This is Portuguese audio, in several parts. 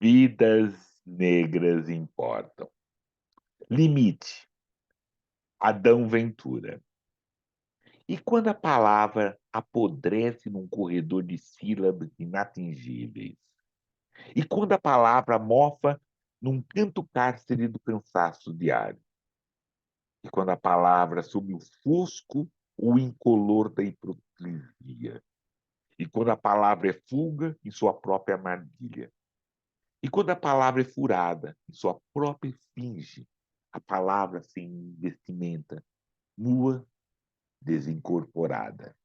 Vidas negras importam. Limite, Adão Ventura. E quando a palavra apodrece num corredor de sílabas inatingíveis? E quando a palavra mofa num canto cárcere do cansaço diário? E quando a palavra sob o fosco o incolor da hipocrisia? E quando a palavra é fuga em sua própria armadilha? E quando a palavra é furada em sua própria esfinge? A palavra sem vestimenta, nua, desincorporada.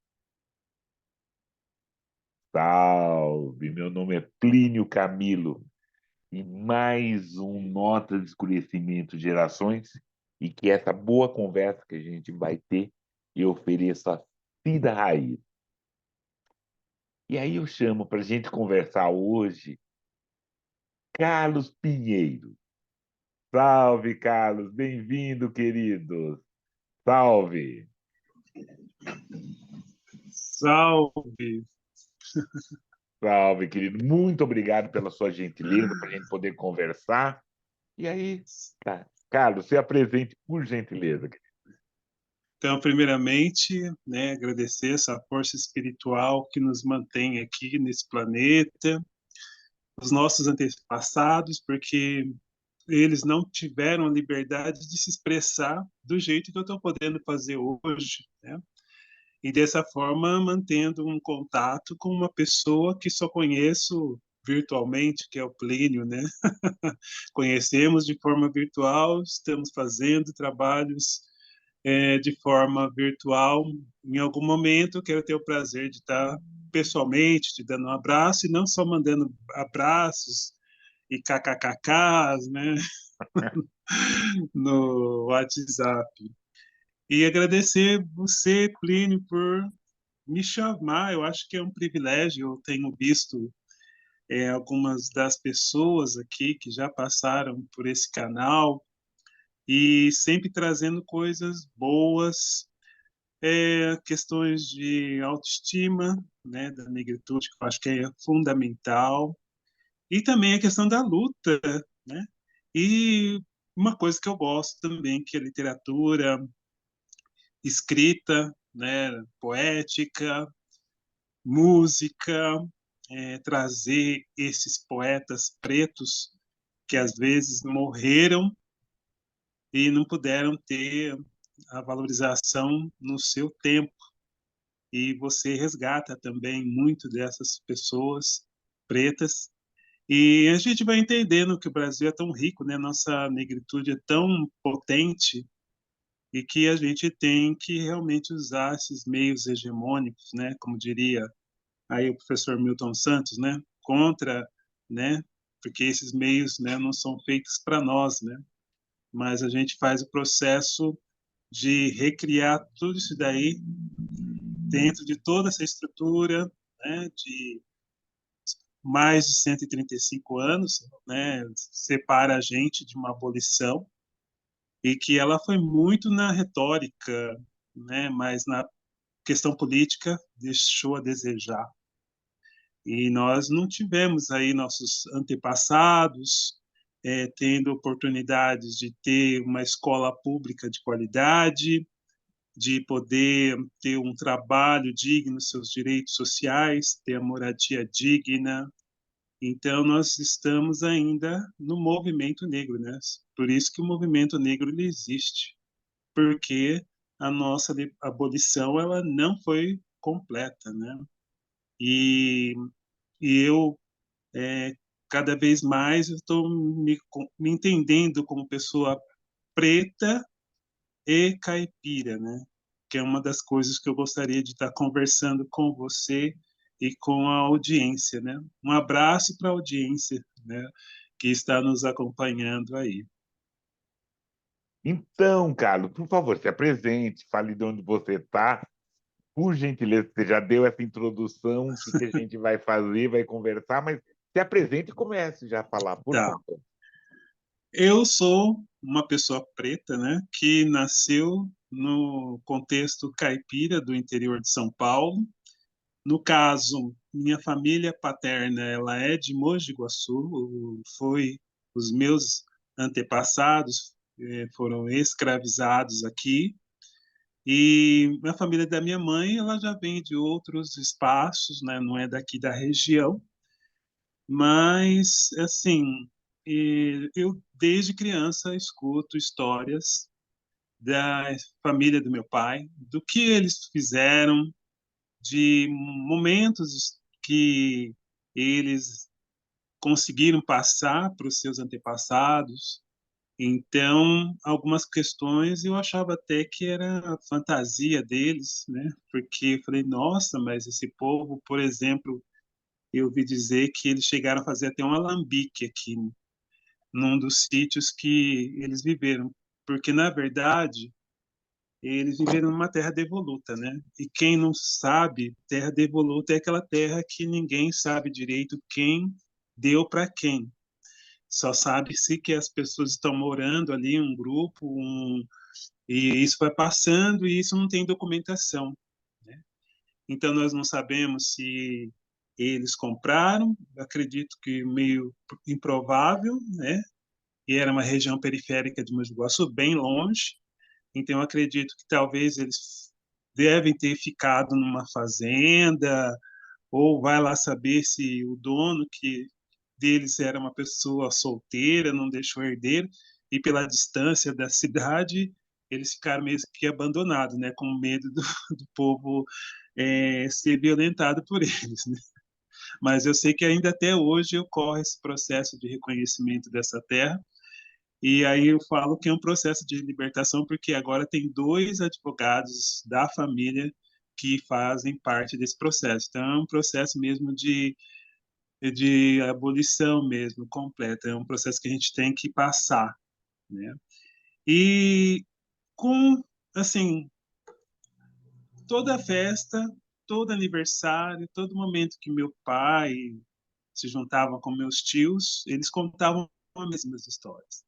Salve, meu nome é Plínio Camilo e mais um Nota de Escurecimento de Gerações e que essa boa conversa que a gente vai ter eu ofereço a Cida Raiz. E aí eu chamo para a gente conversar hoje Carlos Pinheiro. Salve, Carlos, bem-vindo, queridos. Salve. Salve! Salve, querido. Muito obrigado pela sua gentileza para a gente poder conversar. E aí, tá. Carlos, se apresente, por gentileza. Então, primeiramente, né, agradecer essa força espiritual que nos mantém aqui nesse planeta, os nossos antepassados, porque eles não tiveram a liberdade de se expressar do jeito que eu estou podendo fazer hoje, né? E dessa forma, mantendo um contato com uma pessoa que só conheço virtualmente, que é o Plínio, né? Conhecemos de forma virtual, estamos fazendo trabalhos de forma virtual. Em algum momento, eu quero ter o prazer de estar pessoalmente te dando um abraço e não só mandando abraços e kkkks, né, no WhatsApp. E agradecer você, Plínio, por me chamar. Eu acho que é um privilégio. Eu tenho visto algumas das pessoas aqui que já passaram por esse canal e sempre trazendo coisas boas, questões de autoestima, né, da negritude, que eu acho que é fundamental, e também a questão da luta, né? E uma coisa que eu gosto também, que é literatura, escrita, né, poética, música, trazer esses poetas pretos que às vezes morreram e não puderam ter a valorização no seu tempo. E você resgata também muito dessas pessoas pretas. E a gente vai entendendo que o Brasil é tão rico, né? Nossa negritude é tão potente e que a gente tem que realmente usar esses meios hegemônicos, né? Como diria aí o professor Milton Santos, né? Contra, né? Porque esses meios, né, não são feitos para nós, né? Mas a gente faz o processo de recriar tudo isso daí dentro de toda essa estrutura, né, de mais de 135 anos, né, separa a gente de uma abolição e que ela foi muito na retórica, né, mas na questão política deixou a desejar. E nós não tivemos aí nossos antepassados tendo oportunidades de ter uma escola pública de qualidade, de poder ter um trabalho digno, seus direitos sociais, ter a moradia digna. Então, nós estamos ainda no movimento negro, né? Por isso que o movimento negro ele existe, porque a nossa abolição ela não foi completa, né? E, e eu, é, cada vez mais, estou me entendendo como pessoa preta e caipira, né? Que é uma das coisas que eu gostaria de estar conversando com você e com a audiência, né? Um abraço para a audiência, né? Que está nos acompanhando aí. Então, Carlos, por favor, se apresente, fale de onde você está. Por gentileza, você já deu essa introdução, o que que a gente vai fazer, vai conversar, mas se apresente e comece já a falar, por Tá. favor. Eu sou uma pessoa preta, né? Que nasceu no contexto caipira do interior de São Paulo, No caso, minha família paterna, ela é de Mogi Guaçu, foi os meus antepassados foram escravizados aqui, e a família da minha mãe, ela já vem de outros espaços, né? Não é daqui da região, mas assim, eu desde criança escuto histórias da família do meu pai, do que eles fizeram, de momentos que eles conseguiram passar para os seus antepassados. Então, algumas questões eu achava até que era fantasia deles, né? Porque eu falei, nossa, mas esse povo, por exemplo, eu ouvi dizer que eles chegaram a fazer até um alambique aqui num dos sítios que eles viveram, porque na verdade eles viveram numa terra devoluta, né? E quem não sabe, terra devoluta é aquela terra que ninguém sabe direito quem deu para quem. Só sabe-se que as pessoas estão morando ali, um grupo, e isso vai passando e isso não tem documentação, né? Então nós não sabemos se eles compraram, acredito que meio improvável, né? E era uma região periférica de Mogi Guaçu, bem longe. Então, eu acredito que talvez eles devem ter ficado numa fazenda, ou vai lá saber se o dono que deles era uma pessoa solteira, não deixou herdeiro, e pela distância da cidade, eles ficaram meio que abandonados, né, com medo do povo ser violentado por eles, né? Mas eu sei que ainda até hoje ocorre esse processo de reconhecimento dessa terra, e aí eu falo que é um processo de libertação, porque agora tem dois advogados da família que fazem parte desse processo. Então, é um processo mesmo de abolição mesmo, completa. É um processo que a gente tem que passar, né? E com, assim, toda festa, todo aniversário, todo momento que meu pai se juntava com meus tios, eles contavam as mesmas histórias.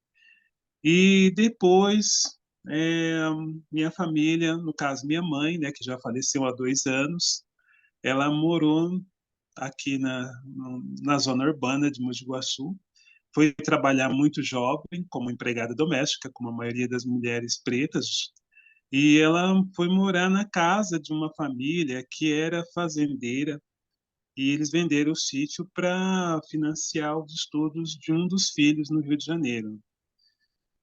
E depois, é, minha família, no caso minha mãe, né, que já faleceu há 2 anos, ela morou aqui na zona urbana de Mogi Guaçu. Foi trabalhar muito jovem como empregada doméstica, como a maioria das mulheres pretas, e ela foi morar na casa de uma família que era fazendeira, e eles venderam o sítio para financiar os estudos de um dos filhos no Rio de Janeiro.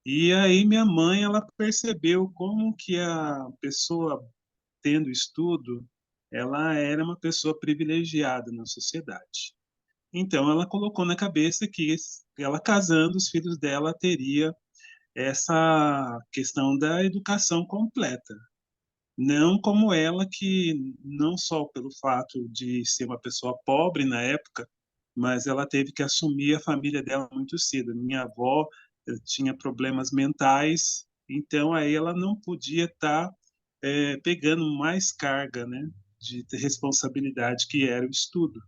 E aí minha mãe, ela percebeu como que a pessoa tendo estudo, ela era uma pessoa privilegiada na sociedade. Então ela colocou na cabeça que ela casando, os filhos dela teria essa questão da educação completa. Não como ela, que não só pelo fato de ser uma pessoa pobre na época, mas ela teve que assumir a família dela muito cedo. Minha avó tinha problemas mentais, então aí ela não podia estar pegando mais carga, né, de responsabilidade que era o estudo.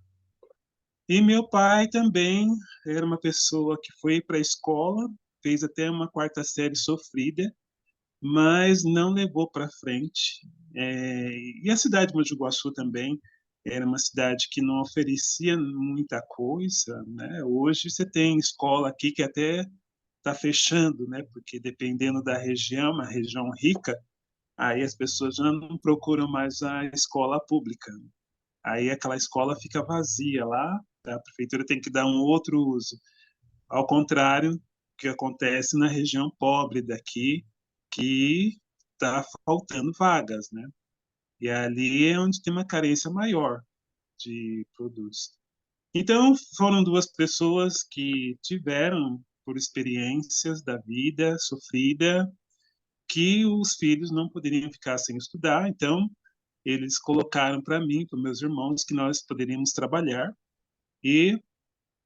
E meu pai também era uma pessoa que foi para a escola, fez até uma quarta série sofrida, mas não levou para frente. E a cidade de Mogi Guaçu também era uma cidade que não oferecia muita coisa, né? Hoje você tem escola aqui que até está fechando, né? Porque dependendo da região, uma região rica, aí as pessoas já não procuram mais a escola pública. Aí aquela escola fica vazia lá, tá? A prefeitura tem que dar um outro uso. Ao contrário do que acontece na região pobre daqui, que está faltando vagas, né? E ali é onde tem uma carência maior de produtos. Então, foram duas pessoas que tiveram, por experiências da vida sofrida, que os filhos não poderiam ficar sem estudar. Então, eles colocaram para mim, para meus irmãos, que nós poderíamos trabalhar e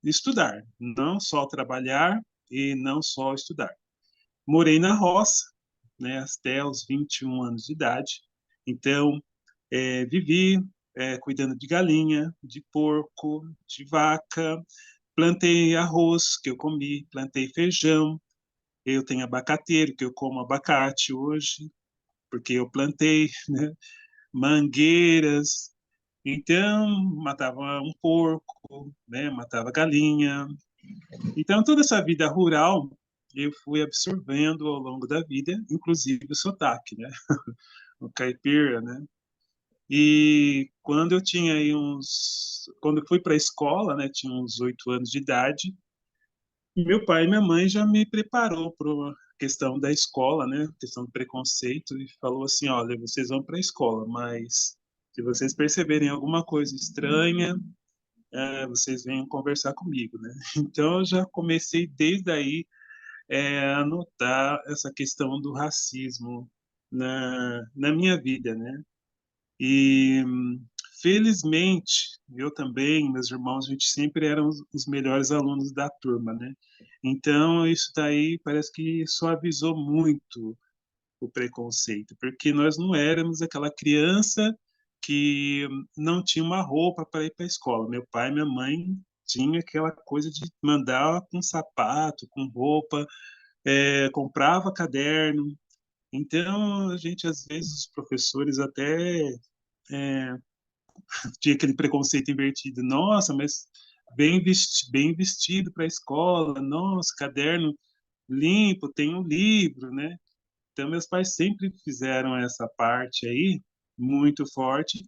estudar, não só trabalhar e não só estudar. Morei na roça, né, até os 21 anos de idade. Então, vivi cuidando de galinha, de porco, de vaca, plantei arroz, que eu comi, plantei feijão, eu tenho abacateiro, que eu como abacate hoje, porque eu plantei, né, mangueiras. Então, matava um porco, né? Matava galinha. Então, toda essa vida rural eu fui absorvendo ao longo da vida, inclusive o sotaque, né? O caipira, né? E quando eu tinha aí quando eu fui para a escola, né? Tinha uns 8 anos de idade. Meu pai e minha mãe já me preparou para a questão da escola, né? Questão do preconceito e falou assim, olha, vocês vão para a escola, mas se vocês perceberem alguma coisa estranha, vocês venham conversar comigo, né? Então eu já comecei desde aí a notar essa questão do racismo na minha vida, né? E felizmente, eu também, meus irmãos, a gente sempre eram os melhores alunos da turma, né? Então, isso daí parece que suavizou muito o preconceito, porque nós não éramos aquela criança que não tinha uma roupa para ir para a escola. Meu pai e minha mãe tinha aquela coisa de mandar com sapato, com roupa, comprava caderno. Então, a gente, às vezes, os professores até é, tinha aquele preconceito invertido. Nossa, mas bem vestido para a escola. Nossa, caderno limpo, tem um livro, né? Então, meus pais sempre fizeram essa parte aí muito forte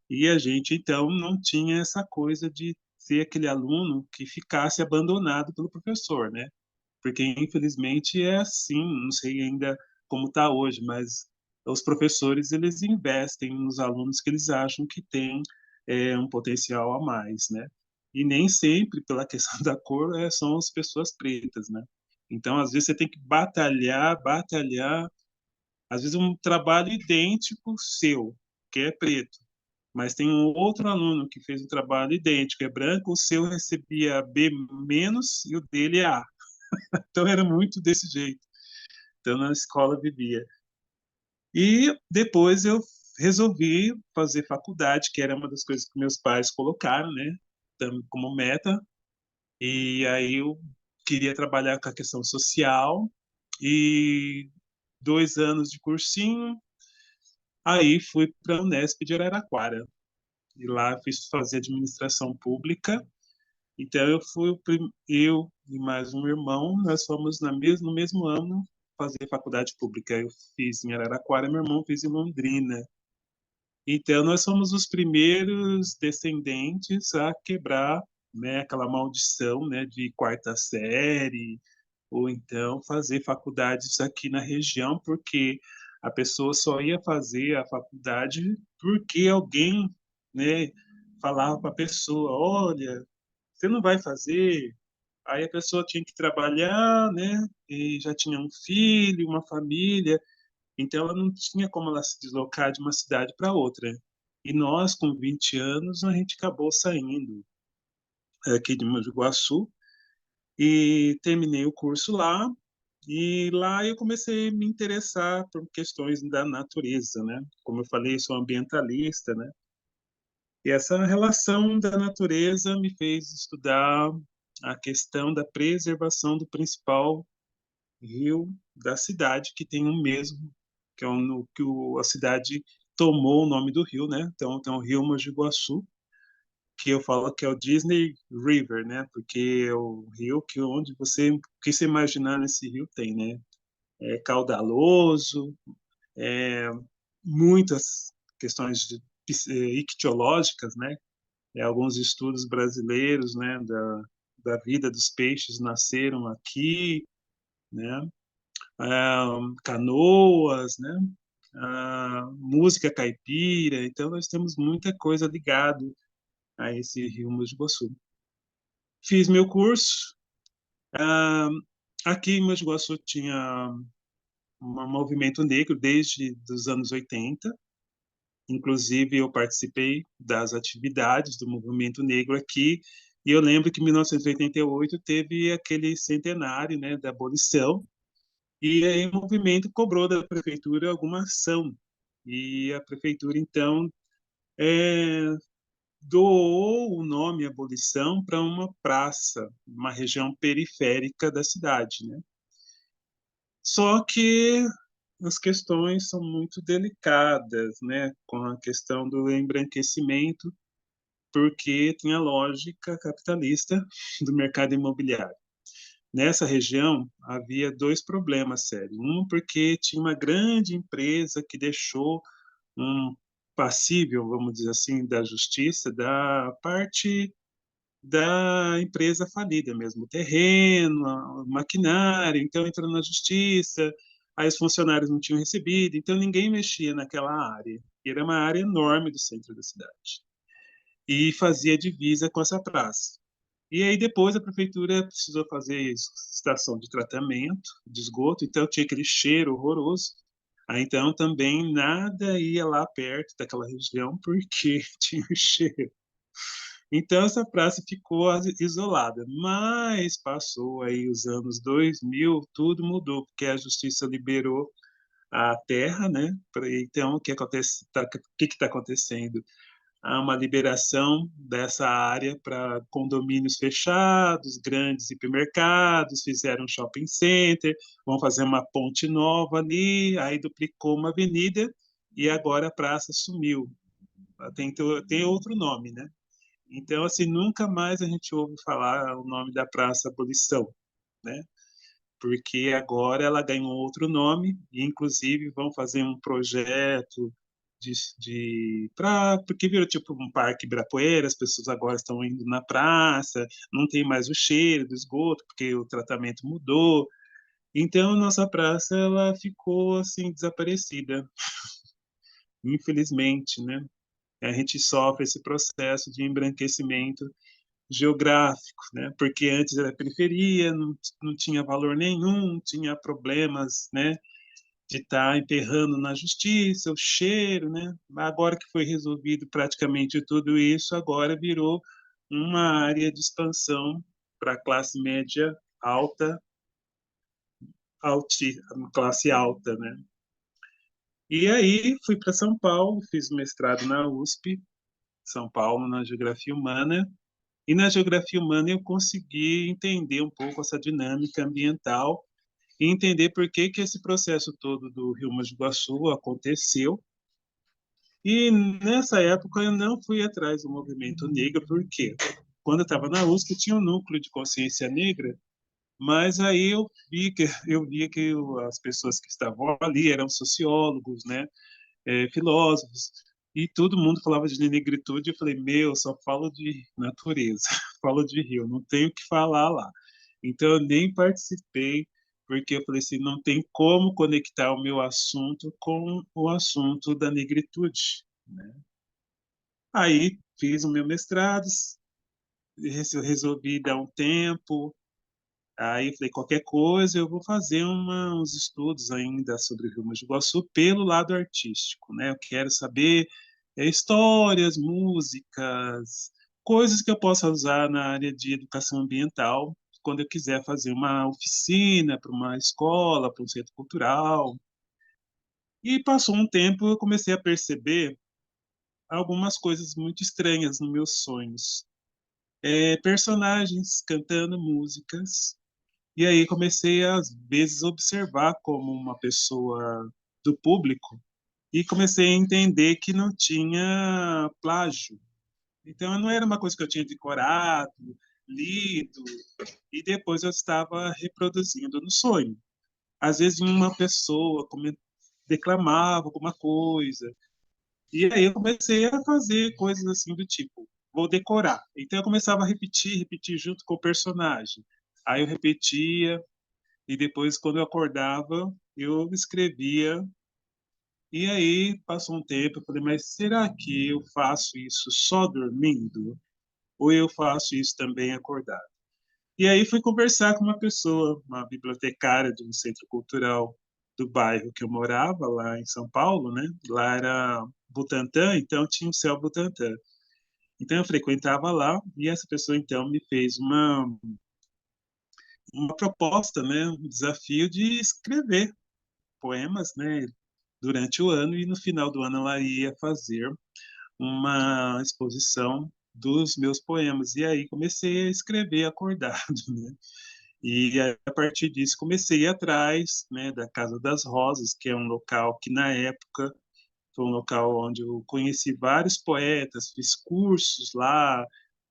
e a gente, então, não tinha essa coisa de ser aquele aluno que ficasse abandonado pelo professor, né? Porque, infelizmente, é assim, não sei ainda como está hoje, mas os professores, eles investem nos alunos que eles acham que têm um potencial a mais, né? E nem sempre, pela questão da cor, são as pessoas pretas, né? Então, às vezes, você tem que batalhar, às vezes um trabalho idêntico seu, que é preto, mas tem um outro aluno que fez um trabalho idêntico, é branco, o seu recebia B menos e o dele é A. Então era muito desse jeito. Então na escola vivia. E depois eu resolvi fazer faculdade, que era uma das coisas que meus pais colocaram, né, como meta. E aí eu queria trabalhar com a questão social e 2 anos de cursinho. Aí fui para a Unesp de Araraquara. E lá fiz fazer administração pública. Então eu e mais um irmão, nós fomos no mesmo ano fazer faculdade pública. Eu fiz em Araraquara, meu irmão fez em Londrina. Então nós somos os primeiros descendentes a quebrar, né, aquela maldição, né, de quarta série, ou então fazer faculdades aqui na região, porque a pessoa só ia fazer a faculdade porque alguém, né, falava para a pessoa, olha, você não vai fazer. Aí a pessoa tinha que trabalhar, né? E já tinha um filho, uma família, então ela não tinha como ela se deslocar de uma cidade para outra. E nós, com 20 anos, a gente acabou saindo aqui de Mogi Guaçu e terminei o curso lá. E lá eu comecei a me interessar por questões da natureza, né? Como eu falei, eu sou ambientalista, né? E essa relação da natureza me fez estudar a questão da preservação do principal rio da cidade, que tem o mesmo, que é a cidade tomou o nome do rio, né? Então tem o Rio Mogi Guaçu, que eu falo que é o Disney River, né? Porque é o rio o que você imaginar nesse rio tem, né? É caudaloso, é, muitas questões ictiológicas, né? Alguns estudos brasileiros, né, da vida dos peixes nasceram aqui, né, canoas, né, música caipira, então nós temos muita coisa ligado a esse Rio Mogi Guaçu. Fiz meu curso, ah, aqui em Mogi Guaçu tinha um movimento negro desde os anos 80, inclusive eu participei das atividades do movimento negro aqui, e eu lembro que em 1988 teve aquele centenário, né, da abolição, e aí o movimento cobrou da prefeitura alguma ação. E a prefeitura, então, é, doou o nome abolição para uma praça, uma região periférica da cidade, né? Só que as questões são muito delicadas, né, com a questão do embranquecimento. porque tinha lógica capitalista do mercado imobiliário. Nessa região havia dois problemas sérios. Um, porque tinha uma grande empresa que deixou um passível, vamos dizer assim, da justiça, da parte da empresa falida mesmo, o terreno, maquinário, então entrou na justiça, aí os funcionários não tinham recebido, então ninguém mexia naquela área. Era uma área enorme do centro da cidade. E fazia divisa com essa praça. E aí depois a prefeitura precisou fazer estação de tratamento de esgoto, então tinha aquele cheiro horroroso. Aí então também nada ia lá perto daquela região porque tinha o cheiro. Então essa praça ficou isolada, mas passou aí os anos 2000, tudo mudou, porque a justiça liberou a terra, né? Então o que acontece, o que está acontecendo? Há uma liberação dessa área para condomínios fechados, grandes hipermercados, fizeram um shopping center, vão fazer uma ponte nova ali, aí duplicou uma avenida e agora a praça sumiu. Tem outro nome, né? Então, assim, nunca mais a gente ouve falar o nome da Praça Abolição, né? Porque agora ela ganhou outro nome e, inclusive, vão fazer um projeto porque virou tipo um parque Ibirapuera, as pessoas agora estão indo na praça, não tem mais o cheiro do esgoto, porque o tratamento mudou. Então, nossa praça ela ficou assim desaparecida, infelizmente, né? A gente sofre esse processo de embranquecimento geográfico, né? Porque antes era periferia, não tinha valor nenhum, tinha problemas, né? De estar emperrando na justiça, o cheiro, né? Agora que foi resolvido praticamente tudo isso, agora virou uma área de expansão para a classe média alta, classe alta, né? E aí fui para São Paulo, fiz mestrado na USP, São Paulo, na Geografia Humana. E na Geografia Humana eu consegui entender um pouco essa dinâmica ambiental e entender por que que esse processo todo do Rio Mogi Guaçu aconteceu. E nessa época eu não fui atrás do movimento negro, porque quando eu estava na USP tinha um núcleo de consciência negra, mas aí eu via que as pessoas que estavam ali eram sociólogos, né, filósofos, e todo mundo falava de negritude. Eu falei, meu, eu só falo de natureza, falo de rio, não tenho o que falar lá. Então eu nem participei, porque eu falei assim, não tem como conectar o meu assunto com o assunto da negritude, né? Aí fiz o meu mestrado, resolvi dar um tempo. Aí falei, qualquer coisa eu vou fazer uns estudos ainda sobre o Rio Mogi Guaçu pelo lado artístico, né? Eu quero saber histórias, músicas, coisas que eu possa usar na área de educação ambiental quando eu quiser fazer uma oficina para uma escola, para um centro cultural. E passou um tempo, eu comecei a perceber algumas coisas muito estranhas nos meus sonhos. Personagens cantando músicas. E aí comecei, às vezes, a observar como uma pessoa do público e comecei a entender que não tinha plágio. Então, não era uma coisa que eu tinha decorado, lido, e depois eu estava reproduzindo no sonho. Às vezes, uma pessoa declamava alguma coisa, e aí eu comecei a fazer coisas assim do tipo, vou decorar. Então, eu começava a repetir junto com o personagem. Aí eu repetia, e depois, quando eu acordava, eu escrevia. E aí passou um tempo, eu falei, mas será que eu faço isso só dormindo? Ou eu faço isso também acordado? E aí fui conversar com uma pessoa, uma bibliotecária de um centro cultural do bairro que eu morava, lá em São Paulo, né? Lá era Butantã, então tinha o Céu Butantã. Então eu frequentava lá e essa pessoa então me fez uma proposta, né? Um desafio de escrever poemas, né, durante o ano, e no final do ano ela ia fazer uma exposição dos meus poemas. E aí comecei a escrever acordado, né? E a partir disso comecei a ir atrás, né, da Casa das Rosas, que é um local que na época Foi um local onde eu conheci vários poetas, fiz cursos lá,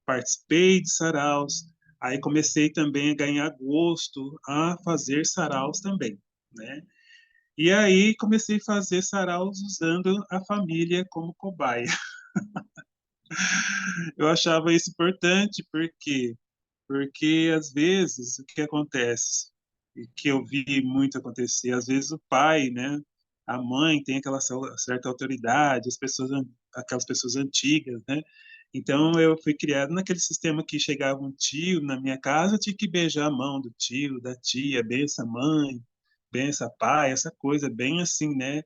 participei de saraus. Aí comecei também a ganhar gosto a fazer saraus também, né? E aí comecei a fazer saraus usando a família como cobaia. Eu achava isso importante porque às vezes o que acontece, e que eu vi muito acontecer, às vezes o pai, né, a mãe tem aquela certa autoridade, aquelas pessoas antigas, né? Então eu fui criado naquele sistema que chegava um tio na minha casa, eu tinha que beijar a mão do tio, da tia, bença mãe, bença pai, essa coisa bem assim, né?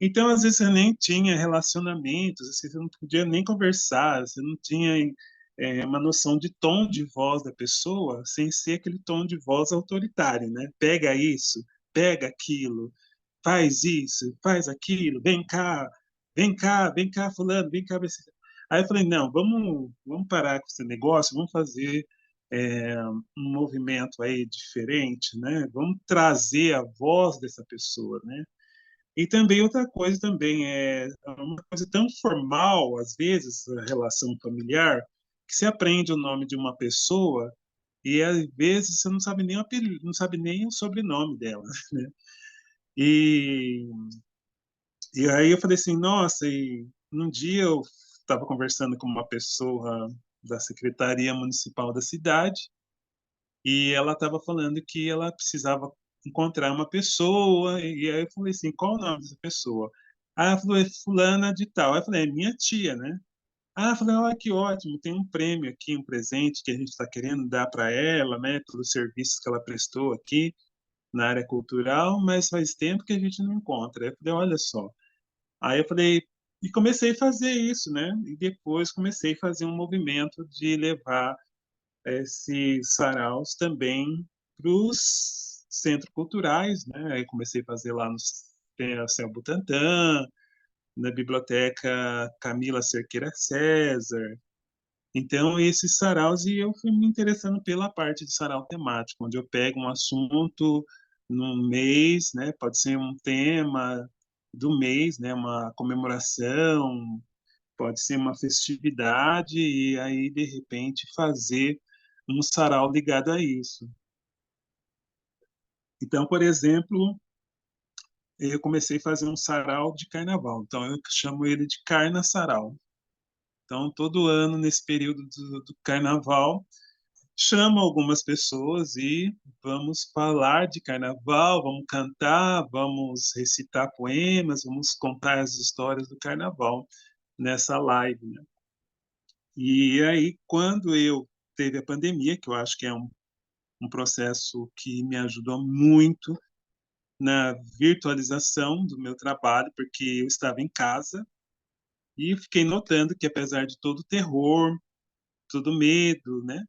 Então, às vezes, você nem tinha relacionamentos, assim, você não podia nem conversar, você não tinha uma noção de tom de voz da pessoa, sem ser aquele tom de voz autoritário, né? Pega isso, pega aquilo, faz isso, faz aquilo, vem cá, vem cá, vem cá, fulano, vem cá. Aí eu falei, não, vamos parar com esse negócio, vamos fazer um movimento aí diferente, né? Vamos trazer a voz dessa pessoa, né? E também outra coisa também é uma coisa tão formal, às vezes, a relação familiar, que você aprende o nome de uma pessoa e às vezes você não sabe nem o apelido, não sabe nem o sobrenome dela, né? E, e aí eu falei assim, nossa, e num dia eu estava conversando com uma pessoa da Secretaria Municipal da cidade e ela estava falando que ela precisava encontrar uma pessoa, e aí eu falei assim, qual o nome dessa pessoa? Aí ela falou, é fulana de tal. Aí eu falei, é minha tia, né? Ah, eu falei, olha que ótimo, tem um prêmio aqui, um presente que a gente está querendo dar para ela, né, pelos serviços que ela prestou aqui na área cultural, mas faz tempo que a gente não encontra. Aí eu falei, olha só. Aí eu falei, e comecei a fazer isso, né? E depois comecei a fazer um movimento de levar esses saraus também para os centros culturais, né? Aí comecei a fazer lá no Céu Butantã, na Biblioteca Camila Cerqueira César. Então, esses saraus, e eu fui me interessando pela parte de sarau temático, onde eu pego um assunto num mês, né? Pode ser um tema do mês, né? Uma comemoração, pode ser uma festividade e aí de repente fazer um sarau ligado a isso. Então, por exemplo, eu comecei a fazer um sarau de carnaval. Então, eu chamo ele de Carna Sarau. Então, todo ano, nesse período do carnaval, chamo algumas pessoas e vamos falar de carnaval, vamos cantar, vamos recitar poemas, vamos contar as histórias do carnaval nessa live, né? E aí, quando eu teve a pandemia, que eu acho que é um processo que me ajudou muito na virtualização do meu trabalho, porque eu estava em casa e fiquei notando que, apesar de todo o terror, todo o medo, né,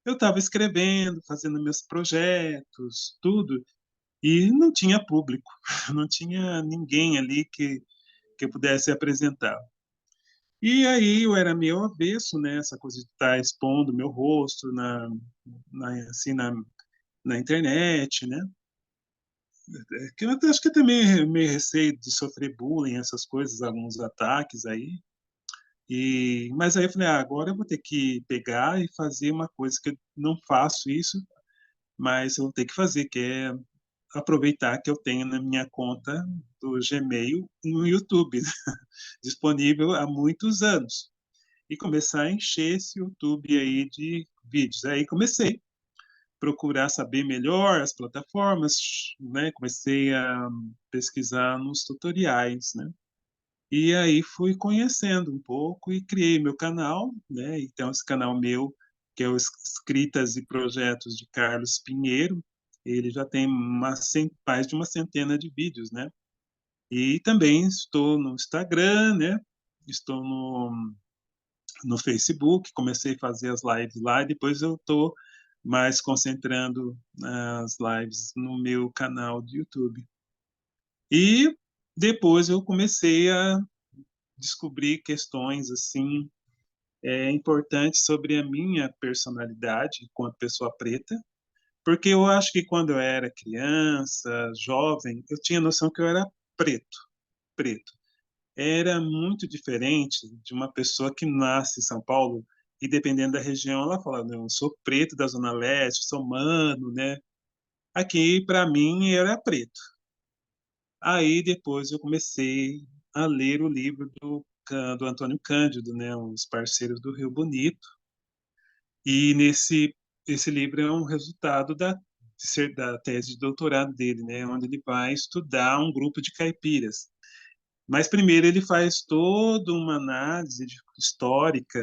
eu estava escrevendo, fazendo meus projetos, tudo, e não tinha público, não tinha ninguém ali que eu pudesse apresentar. E aí eu era meio avesso, né, essa coisa de estar expondo meu rosto assim, na internet, né? Que eu até acho que eu também meio receio de sofrer bullying, essas coisas, alguns ataques aí. Mas aí eu falei, agora eu vou ter que pegar e fazer uma coisa que eu não faço isso, mas eu vou ter que fazer, que é aproveitar que eu tenho na minha conta do Gmail no YouTube, disponível há muitos anos, e começar a encher esse YouTube aí de vídeos. Aí comecei procurar saber melhor as plataformas, né? Comecei a pesquisar nos tutoriais, né? E aí fui conhecendo um pouco e criei meu canal, né? Então esse canal meu, que é o Escritas e Projetos de Carlos Pinheiro, ele já tem mais de uma centena de vídeos, né? E também estou no Instagram, né? Estou no Facebook, comecei a fazer as lives lá e depois eu estou mais concentrando as lives no meu canal de YouTube. E depois eu comecei a descobrir questões assim importantes sobre a minha personalidade enquanto pessoa preta, porque eu acho que quando eu era criança, jovem, eu tinha noção que eu era preto, preto. era muito diferente de uma pessoa que nasce em São Paulo e, dependendo da região, ela fala, não, eu sou preto da Zona Leste, sou mano, né? Aqui, para mim, era preto. Aí, depois, eu comecei a ler o livro do Antônio Cândido, né? Os Parceiros do Rio Bonito. E esse livro é um resultado da tese de doutorado dele, né? Onde ele vai estudar um grupo de caipiras. Mas primeiro ele faz toda uma análise histórica,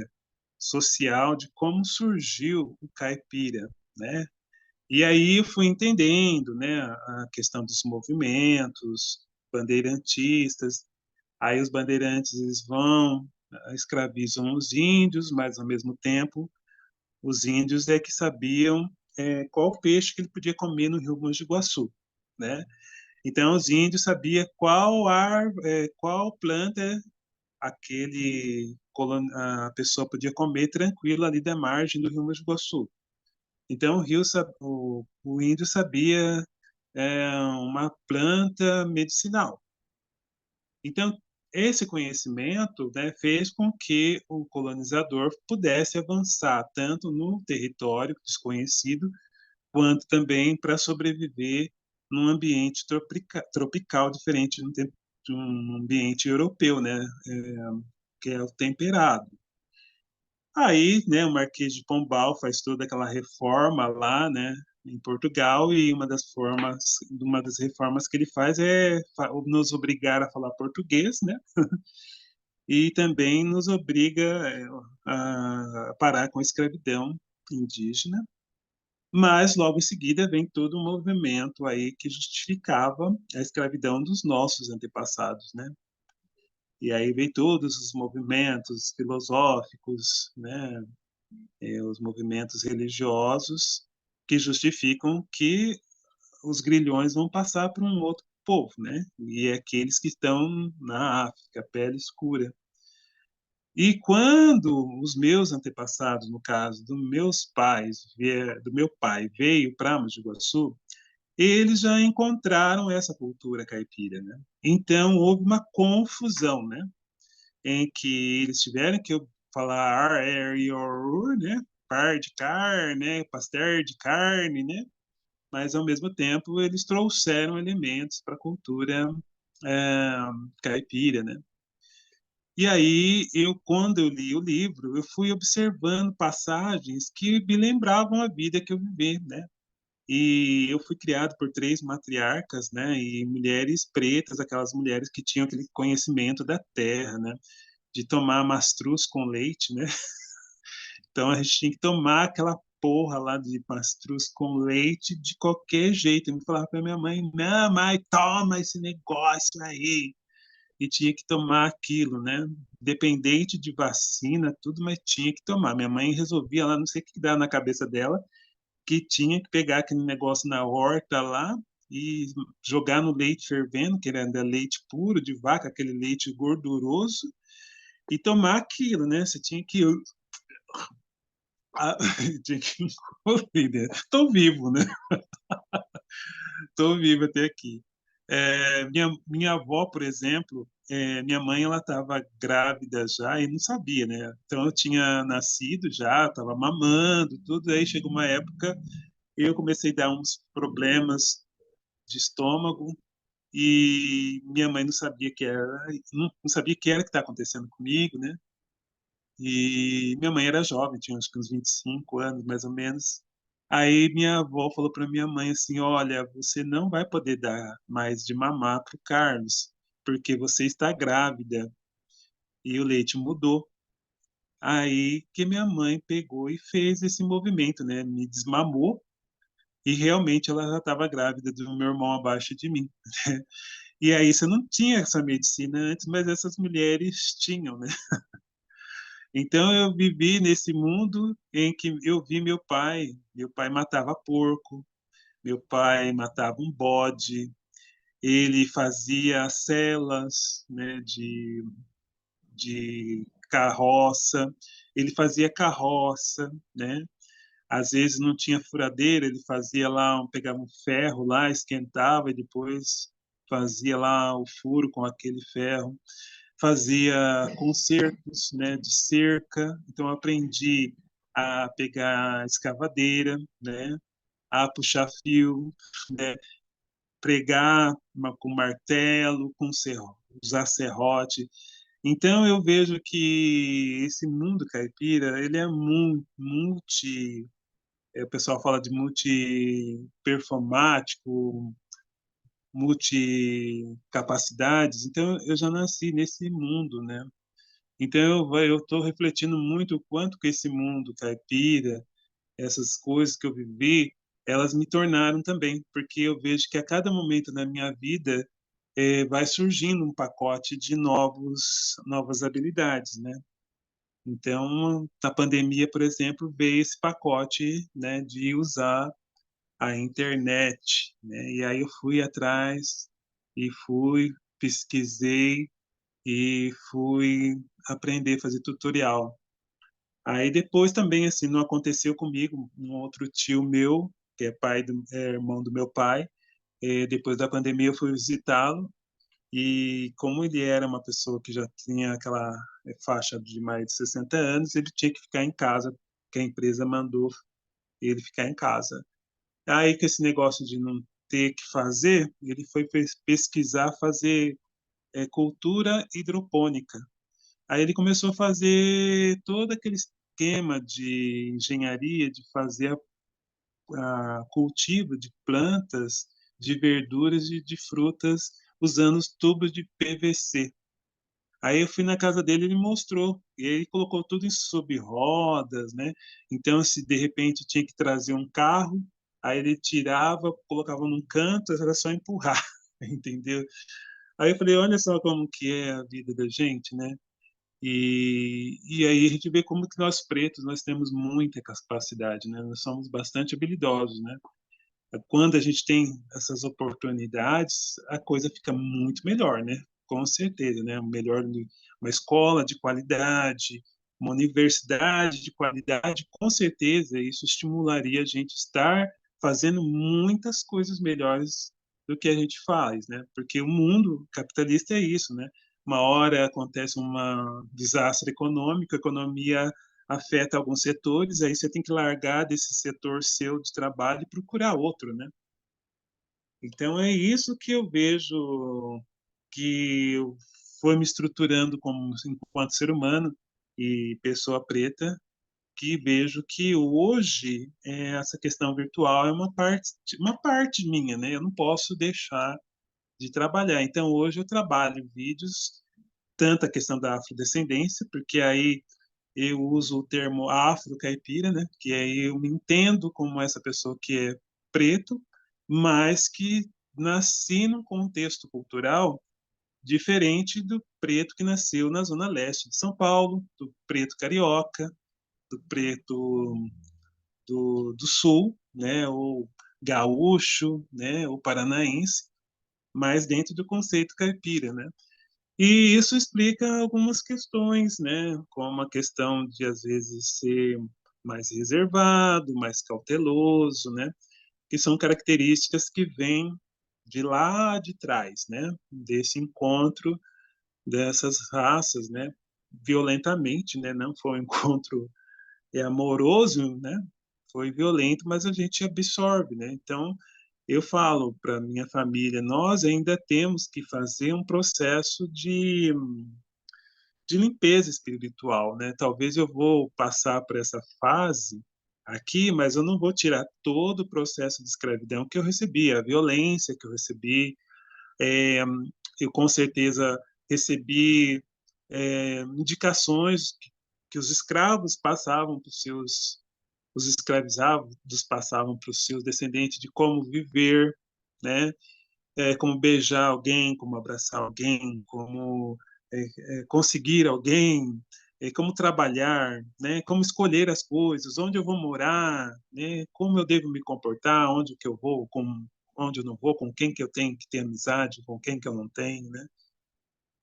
social, de como surgiu o caipira, né? E aí eu fui entendendo, né, a questão dos movimentos bandeirantistas. Aí os bandeirantes eles vão, escravizam os índios, mas ao mesmo tempo os índios é que sabiam qual peixe que ele podia comer no Rio Grande do Iguaçu, né? Então os índios sabiam qual planta a pessoa podia comer tranquilo ali da margem do Rio Grande do Iguaçu. Então o índio sabia uma planta medicinal. Então esse conhecimento, né, fez com que o colonizador pudesse avançar tanto no território desconhecido quanto também para sobreviver num ambiente tropical diferente de um ambiente europeu, né, que é o temperado. Aí, né, o Marquês de Pombal faz toda aquela reforma lá, né, em Portugal, e uma das reformas que ele faz é nos obrigar a falar português, né, e também nos obriga a parar com a escravidão indígena. Mas logo em seguida vem todo um movimento aí que justificava a escravidão dos nossos antepassados, né? E aí vem todos os movimentos filosóficos, né? Os movimentos religiosos que justificam que os grilhões vão passar para um outro povo, né? E é aqueles que estão na África, pele escura. E quando os meus antepassados, no caso do meu pai, veio para Mogi Guaçu, eles já encontraram essa cultura caipira, né? Então houve uma confusão, né? Em que eles tiveram que falar ar, er, ur, né? Par de carne, né? Pastel de carne, né? Mas ao mesmo tempo eles trouxeram elementos para a cultura é, caipira, né? E aí, quando eu li o livro, eu fui observando passagens que me lembravam a vida que eu vivi, né? E eu fui criado por três matriarcas, né? E mulheres pretas, aquelas mulheres que tinham aquele conhecimento da terra, né? De tomar mastruz com leite, né? Então a gente tinha que tomar aquela porra lá de mastruz com leite de qualquer jeito. Eu falava para minha mãe: não, mãe, toma esse negócio aí e tinha que tomar aquilo, né? Dependente de vacina, tudo, mas tinha que tomar. Minha mãe resolvia lá, não sei o que dá na cabeça dela, que tinha que pegar aquele negócio na horta lá e jogar no leite fervendo, que era leite puro de vaca, aquele leite gorduroso, e tomar aquilo, né? Você tinha que tinha que engolir, né? Tô vivo, né? Tô vivo até aqui. Minha avó, por exemplo, minha mãe ela estava grávida já e não sabia, né? Então eu tinha nascido já, estava mamando, tudo. Aí chegou uma época eu comecei a dar uns problemas de estômago e minha mãe não sabia que era, não sabia o que era que estava acontecendo comigo, né? E minha mãe era jovem, tinha acho que uns 25 anos, mais ou menos. Aí minha avó falou para minha mãe assim: olha, você não vai poder dar mais de mamar para o Carlos, porque você está grávida. E o leite mudou. Aí que minha mãe pegou e fez esse movimento, né? Me desmamou e realmente ela já estava grávida do meu irmão abaixo de mim. E aí você não tinha essa medicina antes, mas essas mulheres tinham, né? Então eu vivi nesse mundo em que eu vi meu pai matava porco, meu pai matava um bode, ele fazia celas, né, de carroça, ele fazia carroça, né? Às vezes não tinha furadeira, ele fazia lá, pegava um ferro lá, esquentava e depois fazia lá o furo com aquele ferro. fazia concertos, né, de cerca. Então, eu aprendi a pegar escavadeira, né, a puxar fio, né, pregar com martelo, usar serrote. Então, eu vejo que esse mundo caipira, ele é multi, o pessoal fala de multi-performático, multicapacidades. Então, eu já nasci nesse mundo, né? Então, eu estou refletindo muito o quanto que esse mundo caipira, essas coisas que eu vivi, elas me tornaram também, porque eu vejo que a cada momento da minha vida vai surgindo um pacote de novas habilidades, né? Então, na pandemia, por exemplo, veio esse pacote, né, de usar a internet, né? E aí eu fui atrás e pesquisei e fui aprender a fazer tutorial. Aí depois também, assim, não aconteceu comigo, um outro tio meu, que é irmão do meu pai, depois da pandemia eu fui visitá-lo e como ele era uma pessoa que já tinha aquela faixa de mais de 60 anos, ele tinha que ficar em casa, porque a empresa mandou ele ficar em casa. Aí, com esse negócio de não ter que fazer, ele foi pesquisar fazer cultura hidropônica. Aí ele começou a fazer todo aquele esquema de engenharia, de fazer a cultivo de plantas, de verduras e de frutas usando os tubos de PVC. Aí eu fui na casa dele, ele mostrou, e ele colocou tudo em sob rodas, né? Então, se de repente tinha que trazer um carro, aí ele tirava, colocava num canto, era só empurrar, entendeu? Aí eu falei, olha só como que é a vida da gente, né? E aí a gente vê como que nós pretos, nós temos muita capacidade, né? Nós somos bastante habilidosos, né? Quando a gente tem essas oportunidades, a coisa fica muito melhor, né? Com certeza, né? Uma escola de qualidade, uma universidade de qualidade, com certeza isso estimularia a gente estar fazendo muitas coisas melhores do que a gente faz, né? Porque o mundo capitalista é isso, né? Uma hora acontece um desastre econômico, a economia afeta alguns setores, aí você tem que largar desse setor seu de trabalho e procurar outro, né? Então é isso que eu vejo que foi me estruturando como enquanto ser humano e pessoa preta, que vejo que hoje essa questão virtual é uma parte minha, né? Eu não posso deixar de trabalhar. Então hoje eu trabalho vídeos, tanto a questão da afrodescendência, porque aí eu uso o termo afro-caipira, né? Que aí eu me entendo como essa pessoa que é preto, mas que nasci num contexto cultural diferente do preto que nasceu na zona leste de São Paulo, do preto carioca, do preto do sul, né? Ou gaúcho, né? Ou paranaense, mas dentro do conceito caipira, né? E isso explica algumas questões, né? Como a questão de, às vezes, ser mais reservado, mais cauteloso, né? Que são características que vêm de lá de trás, né? Desse encontro dessas raças, né? Violentamente, né? Não foi um encontro amoroso, né? Foi violento, mas a gente absorve, né? Então, eu falo para minha família, nós ainda temos que fazer um processo de limpeza espiritual, né? Talvez eu vou passar por essa fase aqui, mas eu não vou tirar todo o processo de escravidão que eu recebi, a violência que eu recebi. É, eu com certeza recebi indicações que os escravos passavam para os escravizados passavam para os seus descendentes de como viver, né? Como beijar alguém, como abraçar alguém, como conseguir alguém, como trabalhar, né? Como escolher as coisas, onde eu vou morar, né? Como eu devo me comportar, onde que eu vou, onde eu não vou, com quem que eu tenho que ter amizade, com quem que eu não tenho, né?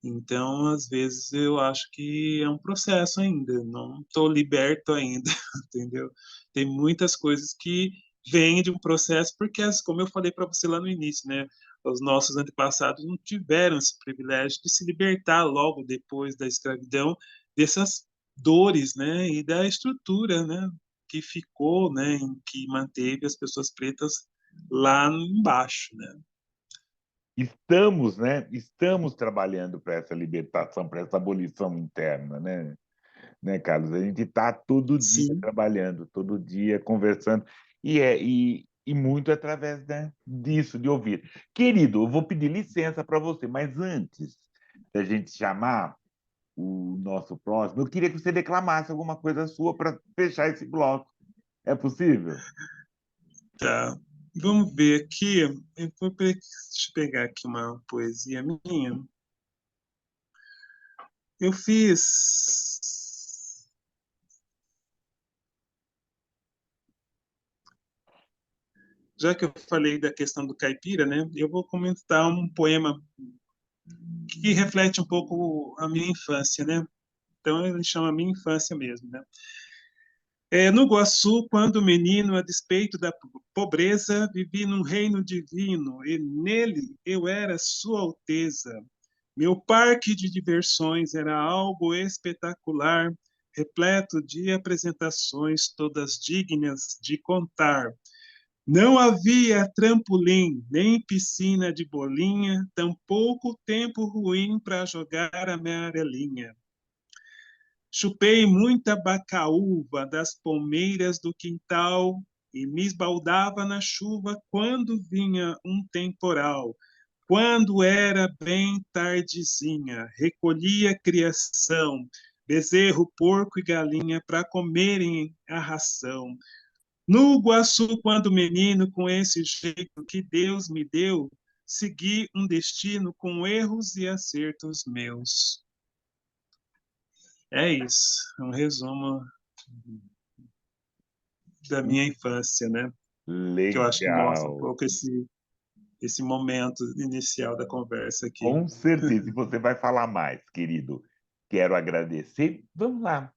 Então, às vezes eu acho que é um processo ainda, não estou liberto ainda, entendeu? Tem muitas coisas que vêm de um processo, porque, como eu falei para você lá no início, né? os nossos antepassados não tiveram esse privilégio de se libertar logo depois da escravidão dessas dores, né, e da estrutura, né, que ficou, né, em que manteve as pessoas pretas lá embaixo, né? Estamos, né? Estamos trabalhando para essa libertação, para essa abolição interna, né, Carlos? A gente está todo dia Sim, trabalhando, todo dia conversando, e muito através, né, disso, de ouvir. Querido, eu vou pedir licença para você, mas antes da gente chamar o nosso próximo, eu queria que você declamasse alguma coisa sua para fechar esse bloco. É possível? tá. Vamos ver aqui. Deixa eu pegar aqui uma poesia minha. Eu fiz. Já que eu falei da questão do caipira, né? Eu vou comentar um poema que reflete um pouco a minha infância, né? Então ele chama Minha Infância mesmo, né? No Guaçu, quando menino, a despeito da pobreza, vivi num reino divino, e nele eu era Sua Alteza. Meu parque de diversões era algo espetacular, repleto de apresentações, todas dignas de contar. Não havia trampolim, nem piscina de bolinha, tampouco tempo ruim para jogar a amarelinha. Chupei muita bacaúva das palmeiras do quintal e me esbaldava na chuva quando vinha um temporal. Quando era bem tardezinha, recolhia criação, bezerro, porco e galinha para comerem a ração. No Iguaçu, quando menino, com esse jeito que Deus me deu, segui um destino com erros e acertos meus. É isso, é um resumo da minha infância, né? Que eu acho que mostra um Legal. pouco esse momento inicial da conversa aqui. Com certeza. E você vai falar mais, querido. Quero agradecer. Vamos lá.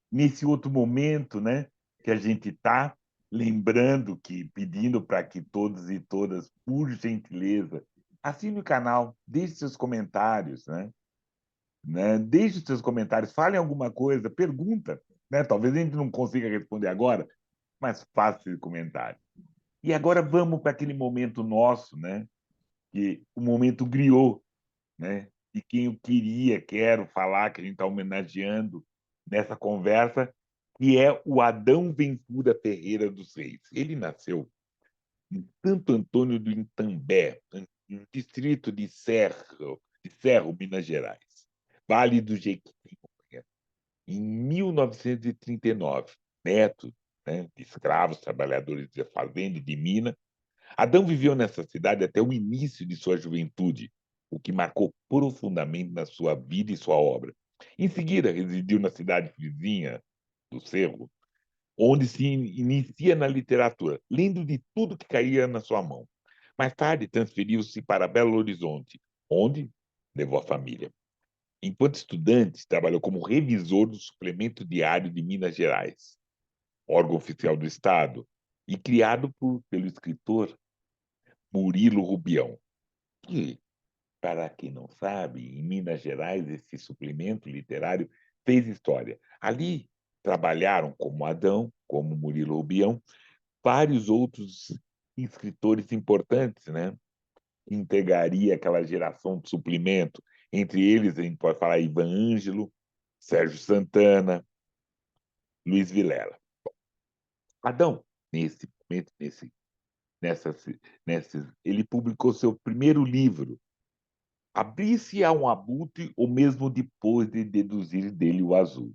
Nesse outro momento, né, que a gente está lembrando que, pedindo para que todos e todas, por gentileza, assine o canal, deixe seus comentários, né? Deixe seus comentários, falem alguma coisa, pergunta, né? Talvez a gente não consiga responder agora, mas faça esse comentário. E agora vamos para aquele momento nosso, né? Que o momento griot, né? De quem eu quero falar, que a gente está homenageando nessa conversa, que é o Adão Ventura Ferreira dos Reis. Ele nasceu em Santo Antônio do Itambé, no distrito de Cerro, Minas Gerais, Vale do Jequitinhonha, em 1939, neto, né, de escravos, trabalhadores de fazenda e de mina. Adão viveu nessa cidade até o início de sua juventude, o que marcou profundamente na sua vida e sua obra. Em seguida, residiu na cidade vizinha do Cerro, onde se inicia na literatura, lendo de tudo que caía na sua mão. Mais tarde, transferiu-se para Belo Horizonte, onde levou a família. Enquanto estudante, trabalhou como revisor do Suplemento Diário de Minas Gerais, órgão oficial do Estado, e criado pelo escritor Murilo Rubião, que, para quem não sabe, em Minas Gerais, esse suplemento literário fez história. Ali trabalharam como Adão, como Murilo Rubião, vários outros escritores importantes, né? Que integraria aquela geração de suplemento. Entre eles, a gente pode falar Ivan Ângelo, Sérgio Santana, Luiz Vilela. Adão, nesse momento, nessas, ele publicou seu primeiro livro, Abrir-se a um abutre ou mesmo depois de deduzir dele o azul,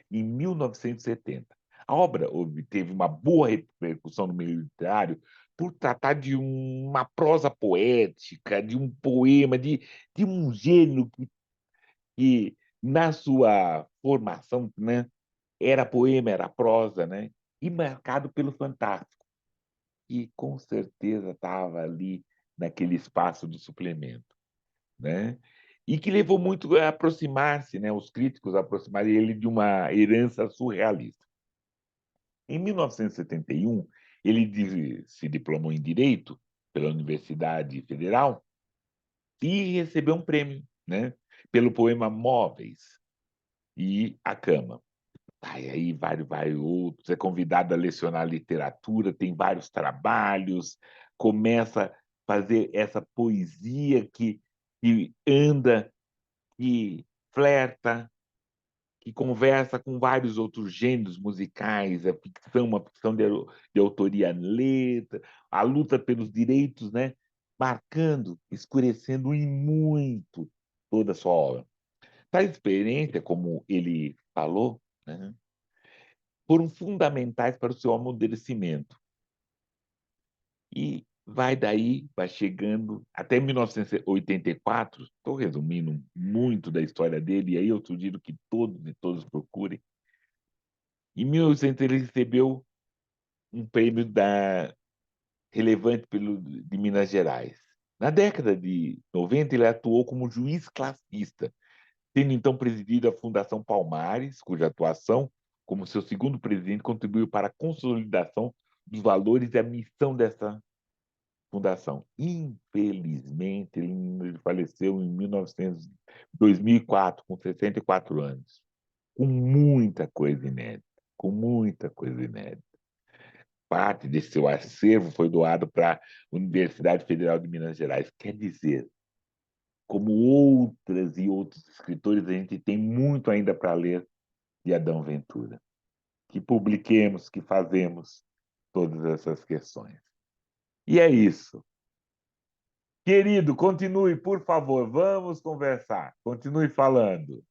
em 1970. A obra obteve uma boa repercussão no meio literário por tratar de uma prosa poética, de um poema, de um gênero que, na sua formação, né, era poema, era prosa, né, e marcado pelo fantástico, que com certeza estava ali naquele espaço do suplemento, né? E que levou muito a aproximar-se, né, os críticos a aproximarem ele de uma herança surrealista. Em 1971, ele se diplomou em Direito pela Universidade Federal e recebeu um prêmio, né, pelo poema Móveis e a Cama. Aí vários outros, é convidado a lecionar literatura, tem vários trabalhos, começa a fazer essa poesia que anda, que flerta, que conversa com vários outros gêneros musicais, a ficção, uma ficção de autoria lenta, a luta pelos direitos, né, marcando, escurecendo em muito toda a sua obra. Tais experiência, como ele falou, né, foram fundamentais para o seu amadurecimento. E vai daí, vai chegando até 1984, estou resumindo muito da história dele, e aí eu sugiro que todos e todas procurem. Em 1900 ele recebeu um prêmio relevante de Minas Gerais. Na década de 90, ele atuou como juiz classista, tendo então presidido a Fundação Palmares, cuja atuação, como seu segundo presidente, contribuiu para a consolidação dos valores e a missão dessa fundação. Infelizmente, ele faleceu em 2004, com 64 anos, com muita coisa inédita, com muita coisa inédita. Parte desse seu acervo foi doado para a Universidade Federal de Minas Gerais. Quer dizer, como outras e outros escritores, a gente tem muito ainda para ler de Adão Ventura. Que publiquemos, que fazemos todas essas questões. E é isso. Querido, continue, por favor, vamos conversar. Continue falando.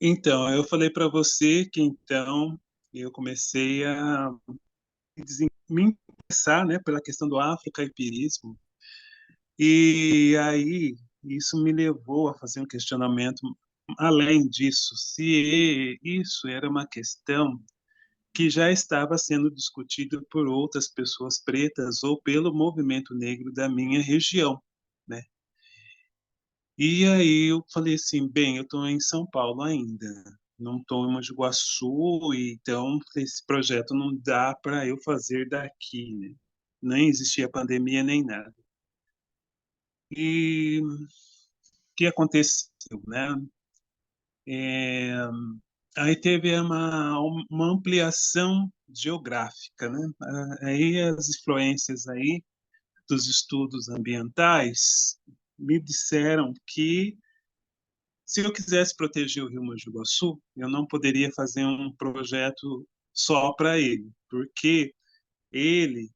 Então, eu falei para você que então eu comecei a me interessar, né, pela questão do afrocaipirismo. E aí isso me levou a fazer um questionamento além disso, se isso era uma questão que já estava sendo discutida por outras pessoas pretas ou pelo movimento negro da minha região, né? E aí eu falei assim, bem, eu estou em São Paulo ainda, não estou em Mogi Guaçu, então esse projeto não dá para eu fazer daqui, né? Nem existia pandemia nem nada. E o que aconteceu, né? É, aí teve uma ampliação geográfica, né? Aí as influências aí dos estudos ambientais me disseram que se eu quisesse proteger o Rio Mogi Guaçu, eu não poderia fazer um projeto só para ele, porque ele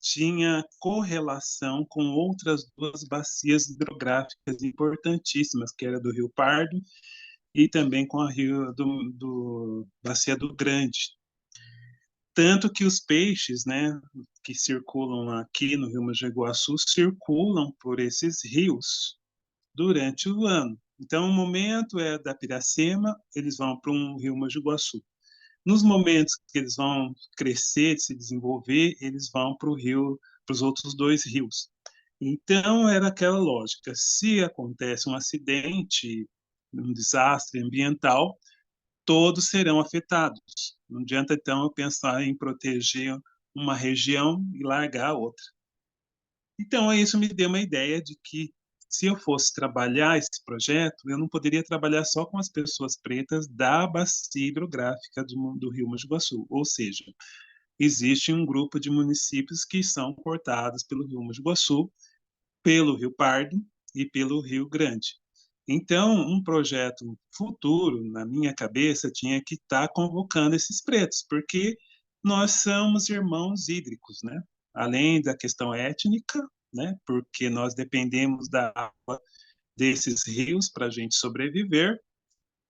tinha correlação com outras duas bacias hidrográficas importantíssimas, que era do Rio Pardo e também com a Rio do Bacia do Grande. Tanto que os peixes, né, que circulam aqui no Rio Mogi Guaçu, circulam por esses rios durante o ano. Então, o momento é da Piracema, eles vão para um rio Mogi Guaçu. Nos momentos que eles vão crescer, se desenvolver, eles vão para o rio, para os outros dois rios. Então, era aquela lógica: se acontece um acidente, um desastre ambiental, todos serão afetados. Não adianta, então, eu pensar em proteger uma região e largar a outra. Então, isso me deu uma ideia de que, se eu fosse trabalhar esse projeto, eu não poderia trabalhar só com as pessoas pretas da bacia hidrográfica do Rio Mogi Guaçu. Ou seja, existe um grupo de municípios que são cortados pelo Rio Mogi Guaçu, pelo Rio Pardo e pelo Rio Grande. Então, um projeto futuro, na minha cabeça, tinha que estar convocando esses pretos, porque nós somos irmãos hídricos, né? Além da questão étnica, né? Porque nós dependemos da água desses rios para a gente sobreviver,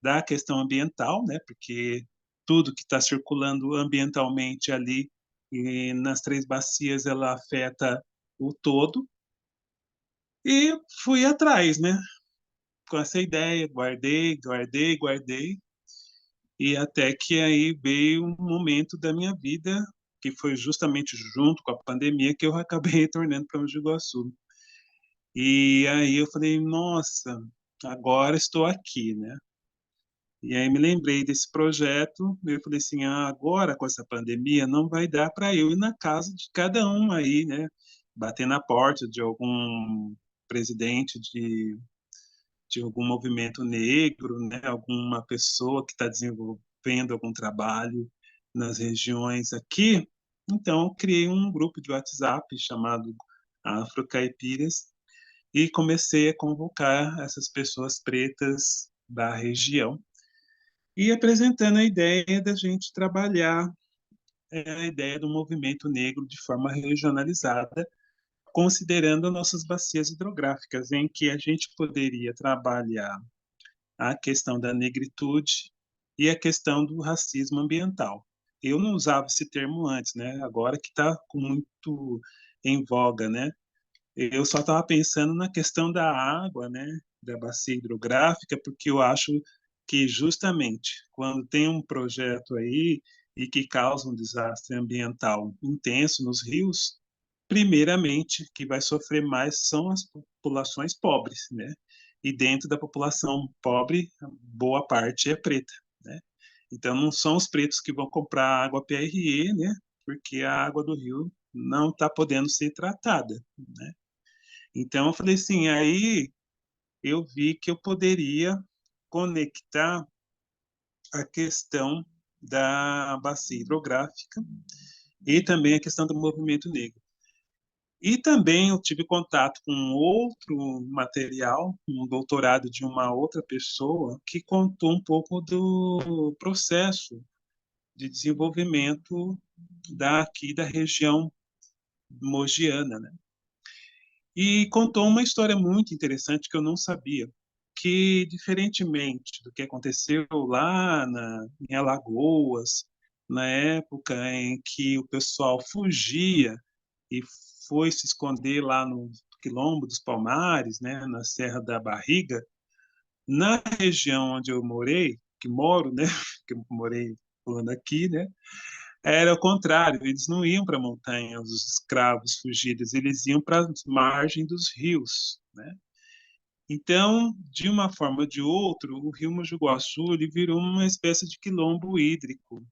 da questão ambiental, né? Porque tudo que está circulando ambientalmente ali e nas três bacias ela afeta o todo. E fui atrás, né? Com essa ideia, guardei, guardei, guardei, e até que aí veio um momento da minha vida, que foi justamente junto com a pandemia, que eu acabei retornando para Mogi de Iguaçu. E aí eu falei, nossa, agora estou aqui, né? E aí me lembrei desse projeto, e eu falei assim, agora com essa pandemia não vai dar para eu ir na casa de cada um aí, né? Bater na porta de algum presidente de algum movimento negro, né? Alguma pessoa que está desenvolvendo algum trabalho nas regiões aqui. Então, eu criei um grupo de WhatsApp chamado Afrocaipiras e comecei a convocar essas pessoas pretas da região e apresentando a ideia da gente trabalhar a ideia do movimento negro de forma regionalizada, considerando nossas bacias hidrográficas, em que a gente poderia trabalhar a questão da negritude e a questão do racismo ambiental. Eu não usava esse termo antes, né? Agora que está muito em voga, né? Eu só estava pensando na questão da água, né? Da bacia hidrográfica, porque eu acho que justamente quando tem um projeto aí e que causa um desastre ambiental intenso nos rios, primeiramente, que vai sofrer mais são as populações pobres, né? E dentro da população pobre, boa parte é preta, né? Então, não são os pretos que vão comprar água PRE, né? Porque a água do rio não está podendo ser tratada, né? Então, eu falei assim, aí eu vi que eu poderia conectar a questão da bacia hidrográfica e também a questão do movimento negro. E também eu tive contato com outro material, um doutorado de uma outra pessoa, que contou um pouco do processo de desenvolvimento daqui da região mogiana, né? E contou uma história muito interessante que eu não sabia, que diferentemente do que aconteceu lá em Alagoas, na época em que o pessoal fugia e foi se esconder lá no Quilombo dos Palmares, né, na Serra da Barriga, na região onde eu morei, que moro, né, que eu morei falando aqui, né, era o contrário, eles não iam para a montanha, os escravos fugidos, eles iam para a margem dos rios, né? Então, de uma forma ou de outra, o rio Mogi Guaçu ele virou uma espécie de quilombo hídrico,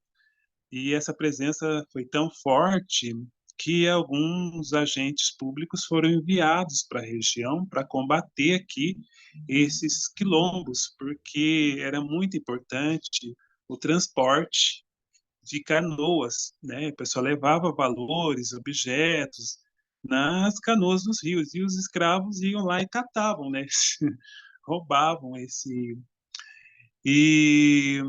e essa presença foi tão forte que alguns agentes públicos foram enviados para a região para combater aqui esses quilombos, porque era muito importante o transporte de canoas, né? O pessoal levava valores, objetos nas canoas dos rios, e os escravos iam lá e catavam, né? Roubavam esse e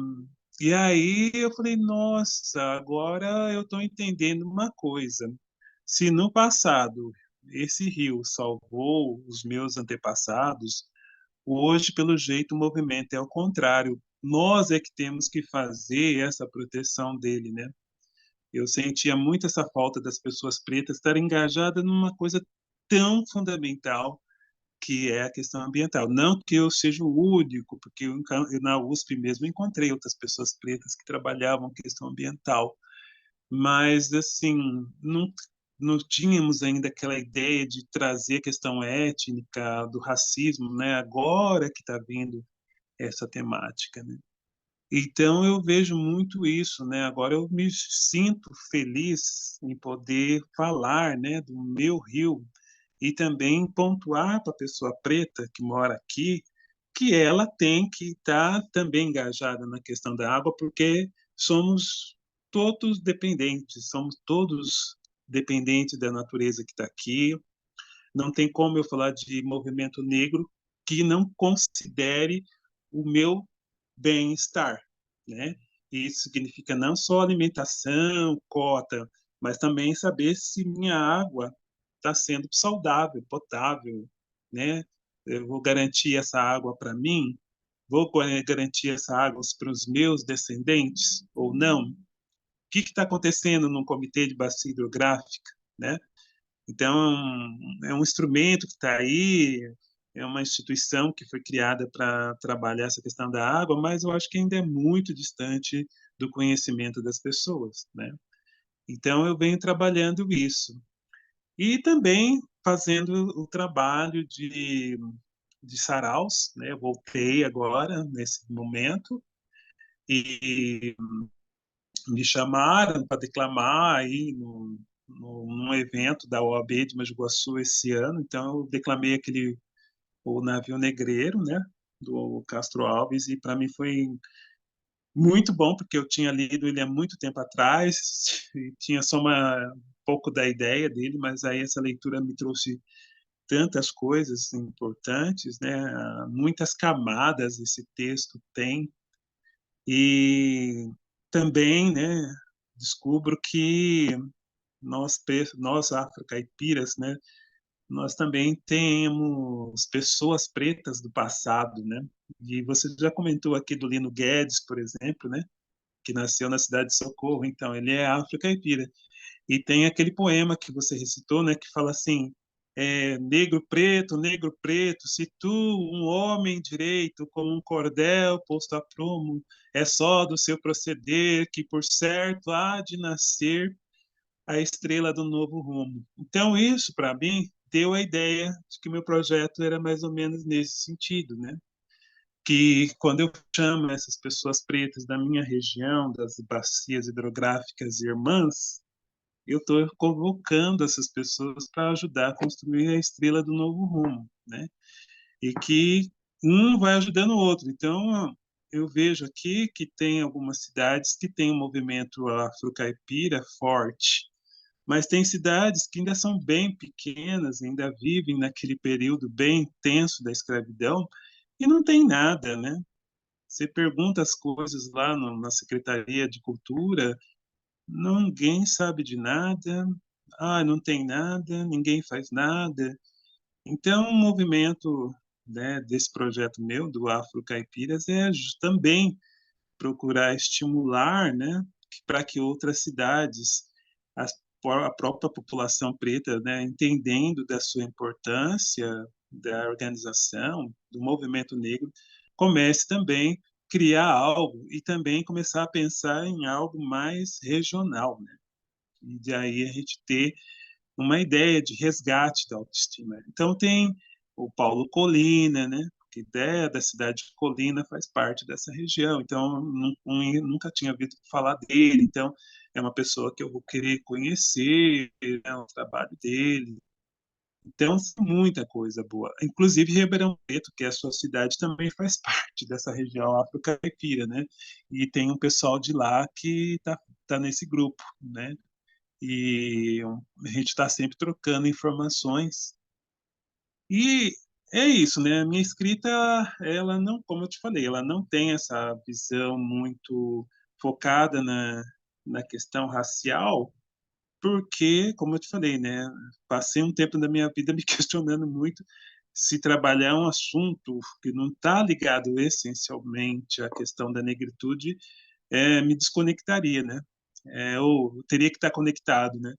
e aí eu falei, nossa, agora eu estou entendendo uma coisa. Se no passado esse rio salvou os meus antepassados, hoje, pelo jeito, o movimento é ao contrário. Nós é que temos que fazer essa proteção dele, né? Eu sentia muito essa falta das pessoas pretas estarem engajadas numa coisa tão fundamental que é a questão ambiental. Não que eu seja o único, porque eu na USP mesmo encontrei outras pessoas pretas que trabalhavam questão ambiental, mas assim, não tínhamos ainda aquela ideia de trazer a questão étnica, do racismo, né? Agora que está vindo essa temática, né? Então eu vejo muito isso, né? Agora eu me sinto feliz em poder falar, né, do meu rio e também pontuar para a pessoa preta que mora aqui que ela tem que estar também engajada na questão da água, porque somos todos dependentes da natureza que está aqui. Não tem como eu falar de movimento negro que não considere o meu bem-estar, né? Isso significa não só alimentação, cota, mas também saber se minha água está sendo saudável, potável, né? Eu vou garantir essa água para mim? Vou garantir essa água para os meus descendentes ou não? O que está acontecendo no comitê de bacia hidrográfica, né? Então, é um instrumento que está aí, é uma instituição que foi criada para trabalhar essa questão da água, mas eu acho que ainda é muito distante do conhecimento das pessoas, né? Então, eu venho trabalhando isso. E também fazendo o trabalho de saraus, né? Eu voltei agora, nesse momento, e me chamaram para declamar aí num evento da OAB de Mogi Guaçu esse ano, então eu declamei aquele o navio negreiro, né, do Castro Alves, e para mim foi muito bom, porque eu tinha lido ele há muito tempo atrás, e tinha só um pouco da ideia dele, mas aí essa leitura me trouxe tantas coisas importantes, né? Muitas camadas esse texto tem, e também, né, descubro que nós afro-caipiras, né, nós também temos pessoas pretas do passado, né? E você já comentou aqui do Lino Guedes, por exemplo, né? Que nasceu na cidade de Socorro, então ele é afro-caipira. E tem aquele poema que você recitou, né, que fala assim: negro preto, se tu, um homem direito, como um cordel posto a prumo, é só do seu proceder que, por certo, há de nascer a estrela do novo rumo. Então, isso, para mim, deu a ideia de que meu projeto era mais ou menos nesse sentido, né? Que quando eu chamo essas pessoas pretas da minha região, das bacias hidrográficas irmãs, eu estou convocando essas pessoas para ajudar a construir a estrela do novo rumo, né? E que um vai ajudando o outro. Então, eu vejo aqui que tem algumas cidades que têm um movimento afro-caipira forte, mas tem cidades que ainda são bem pequenas, ainda vivem naquele período bem intenso da escravidão e não tem nada, né? Você pergunta as coisas lá na Secretaria de Cultura, ninguém sabe de nada, não tem nada, ninguém faz nada. Então, o movimento, né, desse projeto meu, do Afro Caipiras, é também procurar estimular, né, para que outras cidades, as, a própria população preta, né, entendendo da sua importância, da organização, do movimento negro, comece também a criar algo e também começar a pensar em algo mais regional, né? E daí a gente ter uma ideia de resgate da autoestima. Então tem o Paulo Colina, né? Que ideia da cidade de Colina faz parte dessa região. Então nunca tinha ouvido falar dele. Então é uma pessoa que eu vou querer conhecer, né, o trabalho dele. Então tem muita coisa boa. Inclusive Ribeirão Preto, que é a sua cidade, também faz parte dessa região afro-caipira, né? E tem um pessoal de lá que tá nesse grupo, né? E a gente está sempre trocando informações. E é isso, né? A minha escrita, ela não, como eu te falei, ela não tem essa visão muito focada na questão racial, porque, como eu te falei, né? Passei um tempo da minha vida me questionando muito se trabalhar um assunto que não está ligado essencialmente à questão da negritude, me desconectaria, né? Ou teria que estar conectado, né?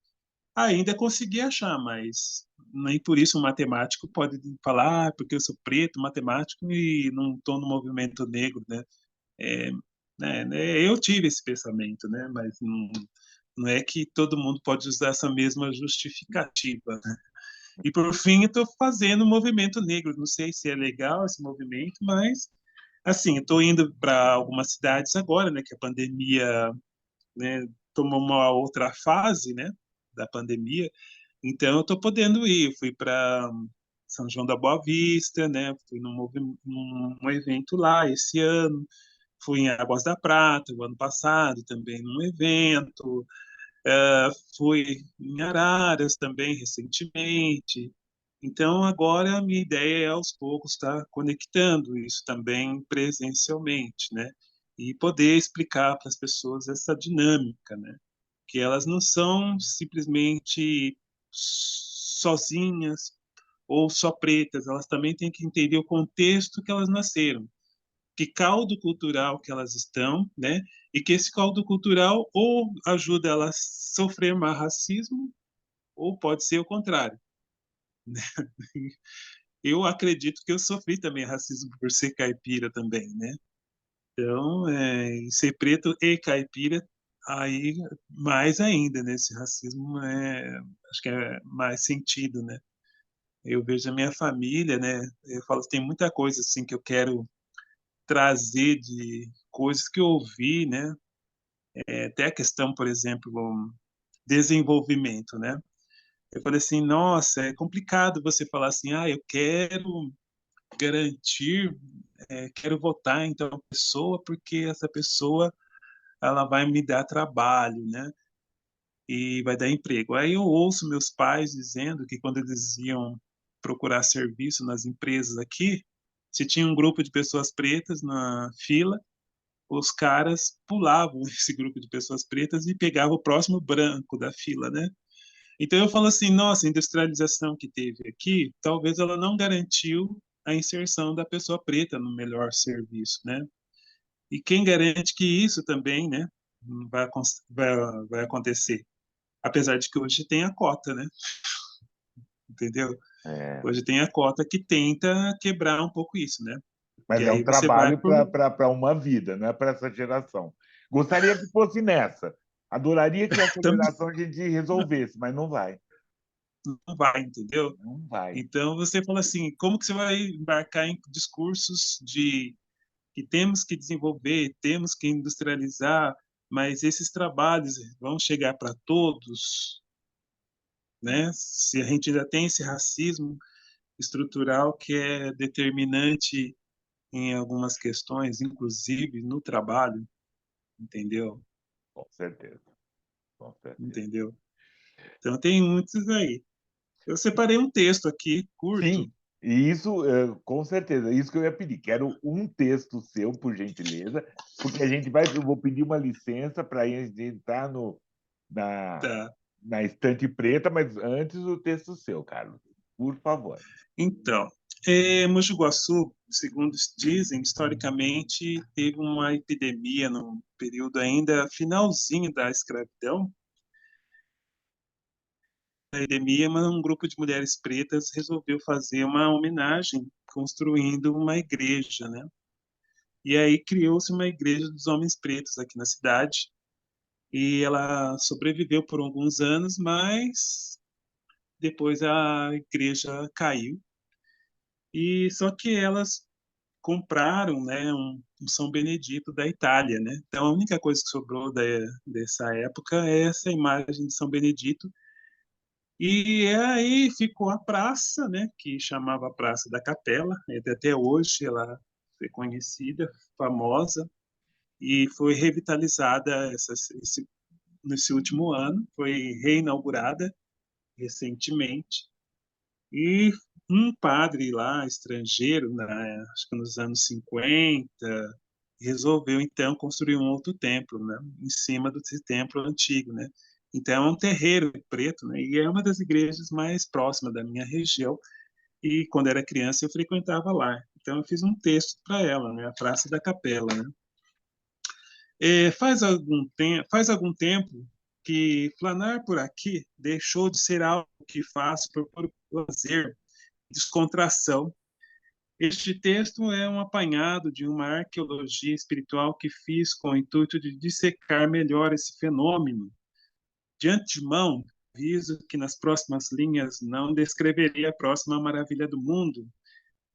Ainda consegui achar, mas nem por isso um matemático pode falar, porque eu sou preto, matemático, e não estou no movimento negro, né? É, eu tive esse pensamento, né? Mas não é que todo mundo pode usar essa mesma justificativa, né? E por fim, eu estou fazendo o movimento negro. Não sei se é legal esse movimento, mas assim, estou indo para algumas cidades agora, né? Que a pandemia, né, tomou uma outra fase, né? Da pandemia. Então, eu estou podendo ir. Eu fui para São João da Boa Vista, né? Fui num evento lá esse ano. Fui em Águas da Prata o ano passado também num evento. Fui em Araras também recentemente. Então, agora a minha ideia é aos poucos estar conectando isso também presencialmente, né? E poder explicar para as pessoas essa dinâmica, né? Que elas não são simplesmente sozinhas ou só pretas, elas também têm que entender o contexto que elas nasceram, que caldo cultural que elas estão, né? E que esse caldo cultural ou ajuda elas a sofrer mais racismo, ou pode ser o contrário. Eu acredito que eu sofri também racismo por ser caipira também, né? Então, ser preto e caipira, aí mais ainda, né? Esse racismo acho que é mais sentido, né? Eu vejo a minha família, né? Eu falo, tem muita coisa assim que eu quero trazer de coisas que eu ouvi, né? Até a questão, por exemplo, desenvolvimento, né? Eu falei assim, nossa, é complicado você falar assim, eu quero garantir, quero votar em tal pessoa porque essa pessoa ela vai me dar trabalho, né? E vai dar emprego. Aí eu ouço meus pais dizendo que quando eles iam procurar serviço nas empresas aqui, se tinha um grupo de pessoas pretas na fila, os caras pulavam esse grupo de pessoas pretas e pegavam o próximo branco da fila, né? Então eu falo assim, nossa, a industrialização que teve aqui, talvez ela não garantiu a inserção da pessoa preta no melhor serviço, né? E quem garante que isso também, né, vai acontecer? Apesar de que hoje tem a cota, né? Entendeu? É, Hoje tem a cota que tenta quebrar um pouco isso, né? Que mas é um aí você vai trabalho por... para uma vida, não é para essa geração. Gostaria que fosse nessa. Adoraria que essa Também geração a gente resolvesse, mas não vai. não vai, entendeu? Não vai. Então você fala assim, como que você vai embarcar em discursos de que temos que desenvolver, temos que industrializar, mas esses trabalhos vão chegar para todos, né? Se a gente ainda tem esse racismo estrutural que é determinante em algumas questões, inclusive no trabalho, entendeu? Com certeza, com certeza. Entendeu? Então tem muitos aí. Eu separei um texto aqui Sim, curto. e isso, com certeza, isso que eu ia pedir. Quero um texto seu, por gentileza, porque a gente vai, eu vou pedir uma licença para entrar na, Tá? na estante preta, mas antes o texto seu, Carlos, por favor. Então, Mogi Guaçu, segundo dizem, historicamente teve uma epidemia no período ainda finalzinho da escravidão. A epidemia, mas um grupo de mulheres pretas resolveu fazer uma homenagem construindo uma igreja, né? E aí criou-se uma igreja dos homens pretos aqui na cidade. E ela sobreviveu por alguns anos, mas depois a igreja caiu. E só que elas compraram, né, um São Benedito da Itália, né? Então a única coisa que sobrou dessa época é essa imagem de São Benedito. E aí ficou a praça, né, que chamava Praça da Capela, até hoje ela é conhecida, famosa, e foi revitalizada nesse último ano, foi reinaugurada recentemente. E um padre lá, estrangeiro, acho que nos anos 50, resolveu então construir um outro templo, né, em cima desse templo antigo, né? Então é um terreiro preto, né? E é uma das igrejas mais próximas da minha região. E quando era criança eu frequentava lá. Então eu fiz um texto para ela, né? A Praça da Capela, né? Faz algum tempo que flanar por aqui deixou de ser algo que faço por prazer, descontração. Este texto é um apanhado de uma arqueologia espiritual que fiz com o intuito de dissecar melhor esse fenômeno. De antemão, aviso que nas próximas linhas não descreverei a próxima maravilha do mundo,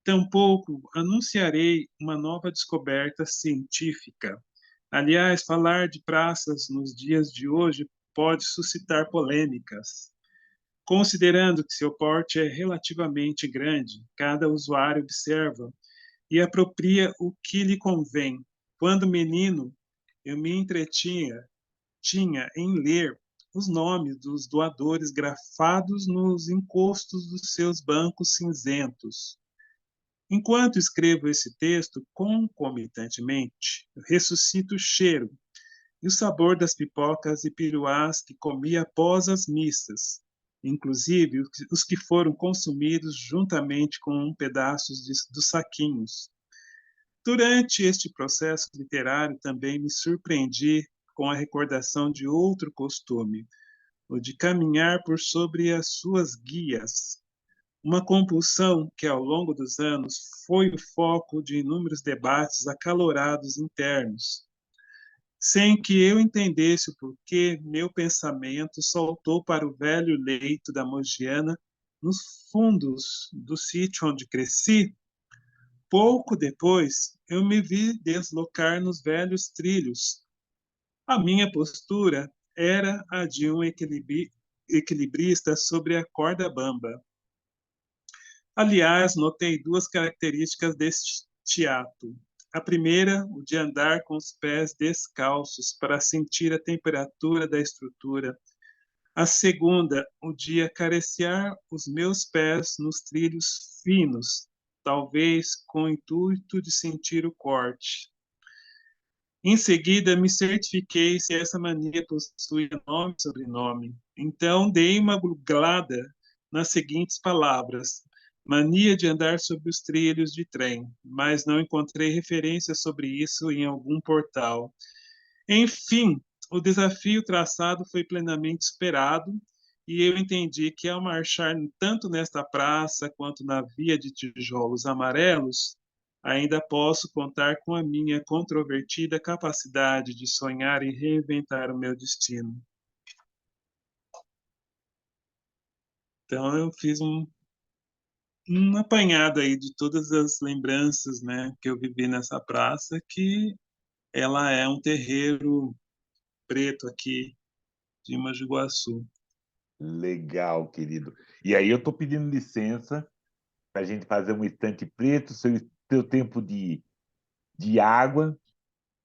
tampouco anunciarei uma nova descoberta científica. Aliás, falar de praças nos dias de hoje pode suscitar polêmicas. Considerando que seu porte é relativamente grande, cada usuário observa e apropria o que lhe convém. Quando menino, eu me tinha em ler os nomes dos doadores grafados nos encostos dos seus bancos cinzentos. Enquanto escrevo esse texto, concomitantemente, eu ressuscito o cheiro e o sabor das pipocas e piruás que comi após as missas, inclusive os que foram consumidos juntamente com pedaços dos saquinhos. Durante este processo literário, também me surpreendi com a recordação de outro costume, o de caminhar por sobre as suas guias, uma compulsão que, ao longo dos anos, foi o foco de inúmeros debates acalorados internos. Sem que eu entendesse o porquê, meu pensamento saltou para o velho leito da Mogiana, nos fundos do sítio onde cresci. Pouco depois, eu me vi deslocar nos velhos trilhos. A minha postura era a de um equilibrista sobre a corda bamba. Aliás, notei duas características deste ato. A primeira, o de andar com os pés descalços para sentir a temperatura da estrutura. A segunda, o de acariciar os meus pés nos trilhos finos, talvez com o intuito de sentir o corte. Em seguida, me certifiquei se essa mania possuía nome e sobrenome. Então, dei uma googlada nas seguintes palavras: mania de andar sobre os trilhos de trem, mas não encontrei referência sobre isso em algum portal. Enfim, o desafio traçado foi plenamente superado e eu entendi que ao marchar tanto nesta praça quanto na via de tijolos amarelos, ainda posso contar com a minha controvertida capacidade de sonhar e reinventar o meu destino. Então eu fiz um apanhado aí de todas as lembranças, né, que eu vivi nessa praça, que ela é um terreiro preto aqui de Mogi Guaçu. Legal, querido. E aí eu estou pedindo licença para a gente fazer um estante preto, seu tempo de água.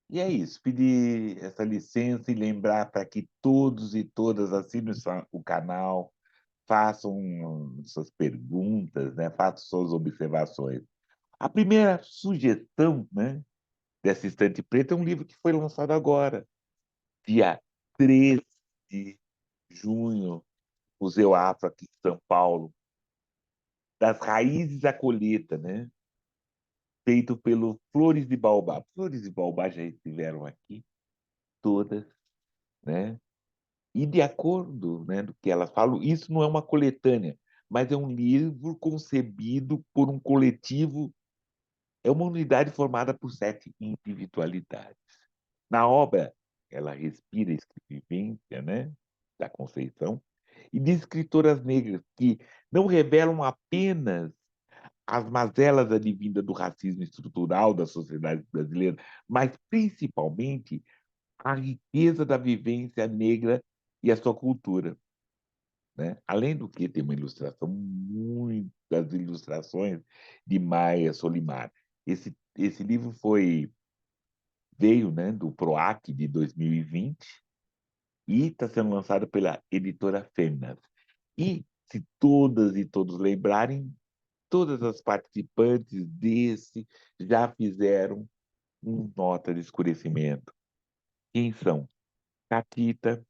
E é isso, pedir essa licença e lembrar para que todos e todas assinem o canal, façam suas perguntas, né? Façam suas observações. A primeira sugestão, né, dessa estante preta é um livro que foi lançado agora, dia 13 de junho, Museu Afro aqui em São Paulo, Das Raízes à Colheita, né? Feito pelo Flores de Baobá. Flores de Baobá já estiveram aqui, todas, né? E de acordo, né, do que elas falam, isso não é uma coletânea, mas é um livro concebido por um coletivo, é uma unidade formada por 7 individualidades. Na obra, ela respira a escrevivência, né, da Conceição, e de escritoras negras que não revelam apenas as mazelas advindas do racismo estrutural da sociedade brasileira, mas principalmente a riqueza da vivência negra e a sua cultura. Né? Além do que, tem uma ilustração, muitas ilustrações de Maia Solimar. Esse livro veio, né, do PROAC de 2020 e está sendo lançado pela editora Fêminas. E, se todas e todos lembrarem, todas as participantes desse já fizeram um nota de escurecimento. Quem são? Catita,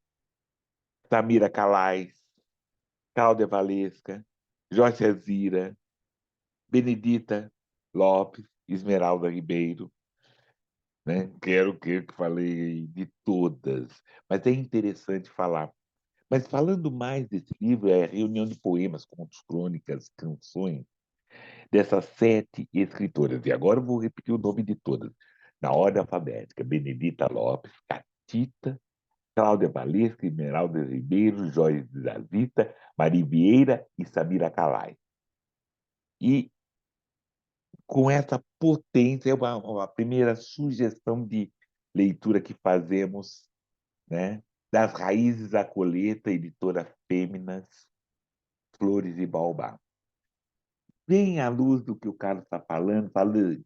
Samira Calais, Cláudia Valesca, Joyce Azira, Benedita Lopes, Esmeralda Ribeiro, né? Quero que falei de todas, mas é interessante falar. Mas falando mais desse livro, é a reunião de poemas, contos, crônicas, canções dessas 7 escritoras. E agora eu vou repetir o nome de todas, na ordem alfabética: Benedita Lopes, Catita, Cláudia Valesca, Esmeralda Ribeiro, Joyce Zazita, Mari Vieira e Samira Calai. E com essa potência, é uma primeira sugestão de leitura que fazemos, né? Das Raízes à Colheita, editora Fêminas, Flores e Baobá. Vem à luz do que o Carlos está falando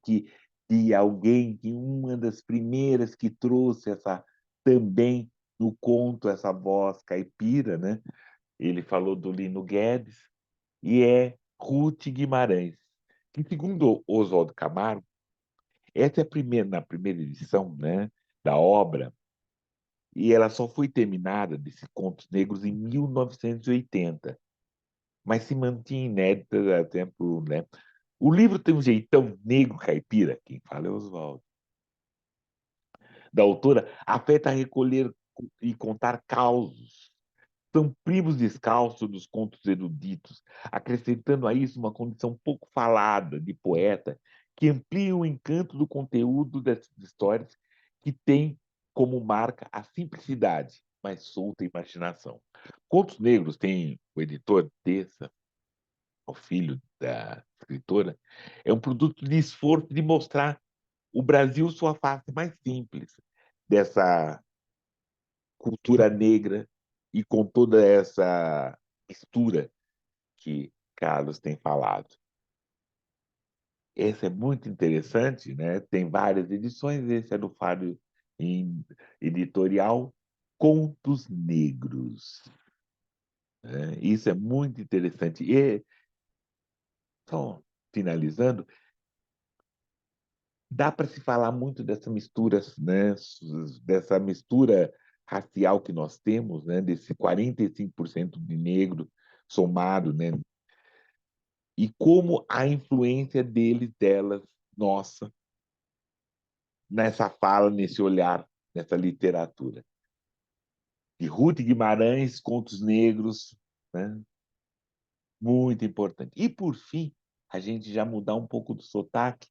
que de alguém, que uma das primeiras que trouxe essa também no conto, essa voz caipira, né? Ele falou do Lino Guedes, e é Ruth Guimarães, que, segundo Oswaldo Camargo, essa é na primeira edição, né, da obra, e ela só foi terminada, desses Contos Negros, em 1980, mas se mantinha inédita até tempo, né? O livro tem um jeitão negro caipira, quem fala é Oswaldo, da autora, afeta a recolher e contar causos. São primos descalços dos contos eruditos, acrescentando a isso uma condição pouco falada de poeta que amplia o encanto do conteúdo dessas histórias, que tem como marca a simplicidade, mas solta imaginação. Contos Negros tem o editor Tessa, o filho da escritora, é um produto de esforço de mostrar o Brasil sua face mais simples dessa cultura negra e com toda essa mistura que Carlos tem falado. esse é muito interessante, né? Tem várias edições, esse é do Fábio em editorial, Contos Negros. Né? Isso é muito interessante. E, só finalizando, dá para se falar muito dessa mistura, né? Dessa mistura racial que nós temos, né? Desse 45% de negro somado, né? E como a influência deles, delas, nossa, nessa fala, nesse olhar, nessa literatura. De Ruth Guimarães, Contos Negros, né? Muito importante. E, por fim, a gente já mudar um pouco do sotaque,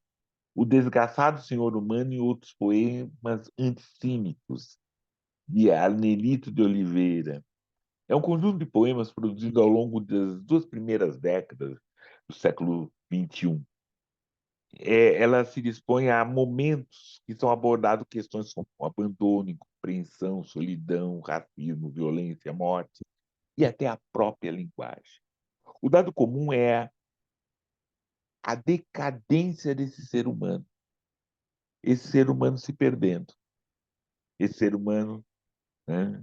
O Desgraçado Senhor Humano e Outros Poemas Anticínicos, de Arnelito de Oliveira. É um conjunto de poemas produzido ao longo das duas primeiras décadas do século XXI. Ela se dispõe a momentos que são abordados questões como abandono, incompreensão, solidão, racismo, violência, morte e até a própria linguagem. O dado comum é a decadência desse ser humano, esse ser humano se perdendo, esse ser humano, né,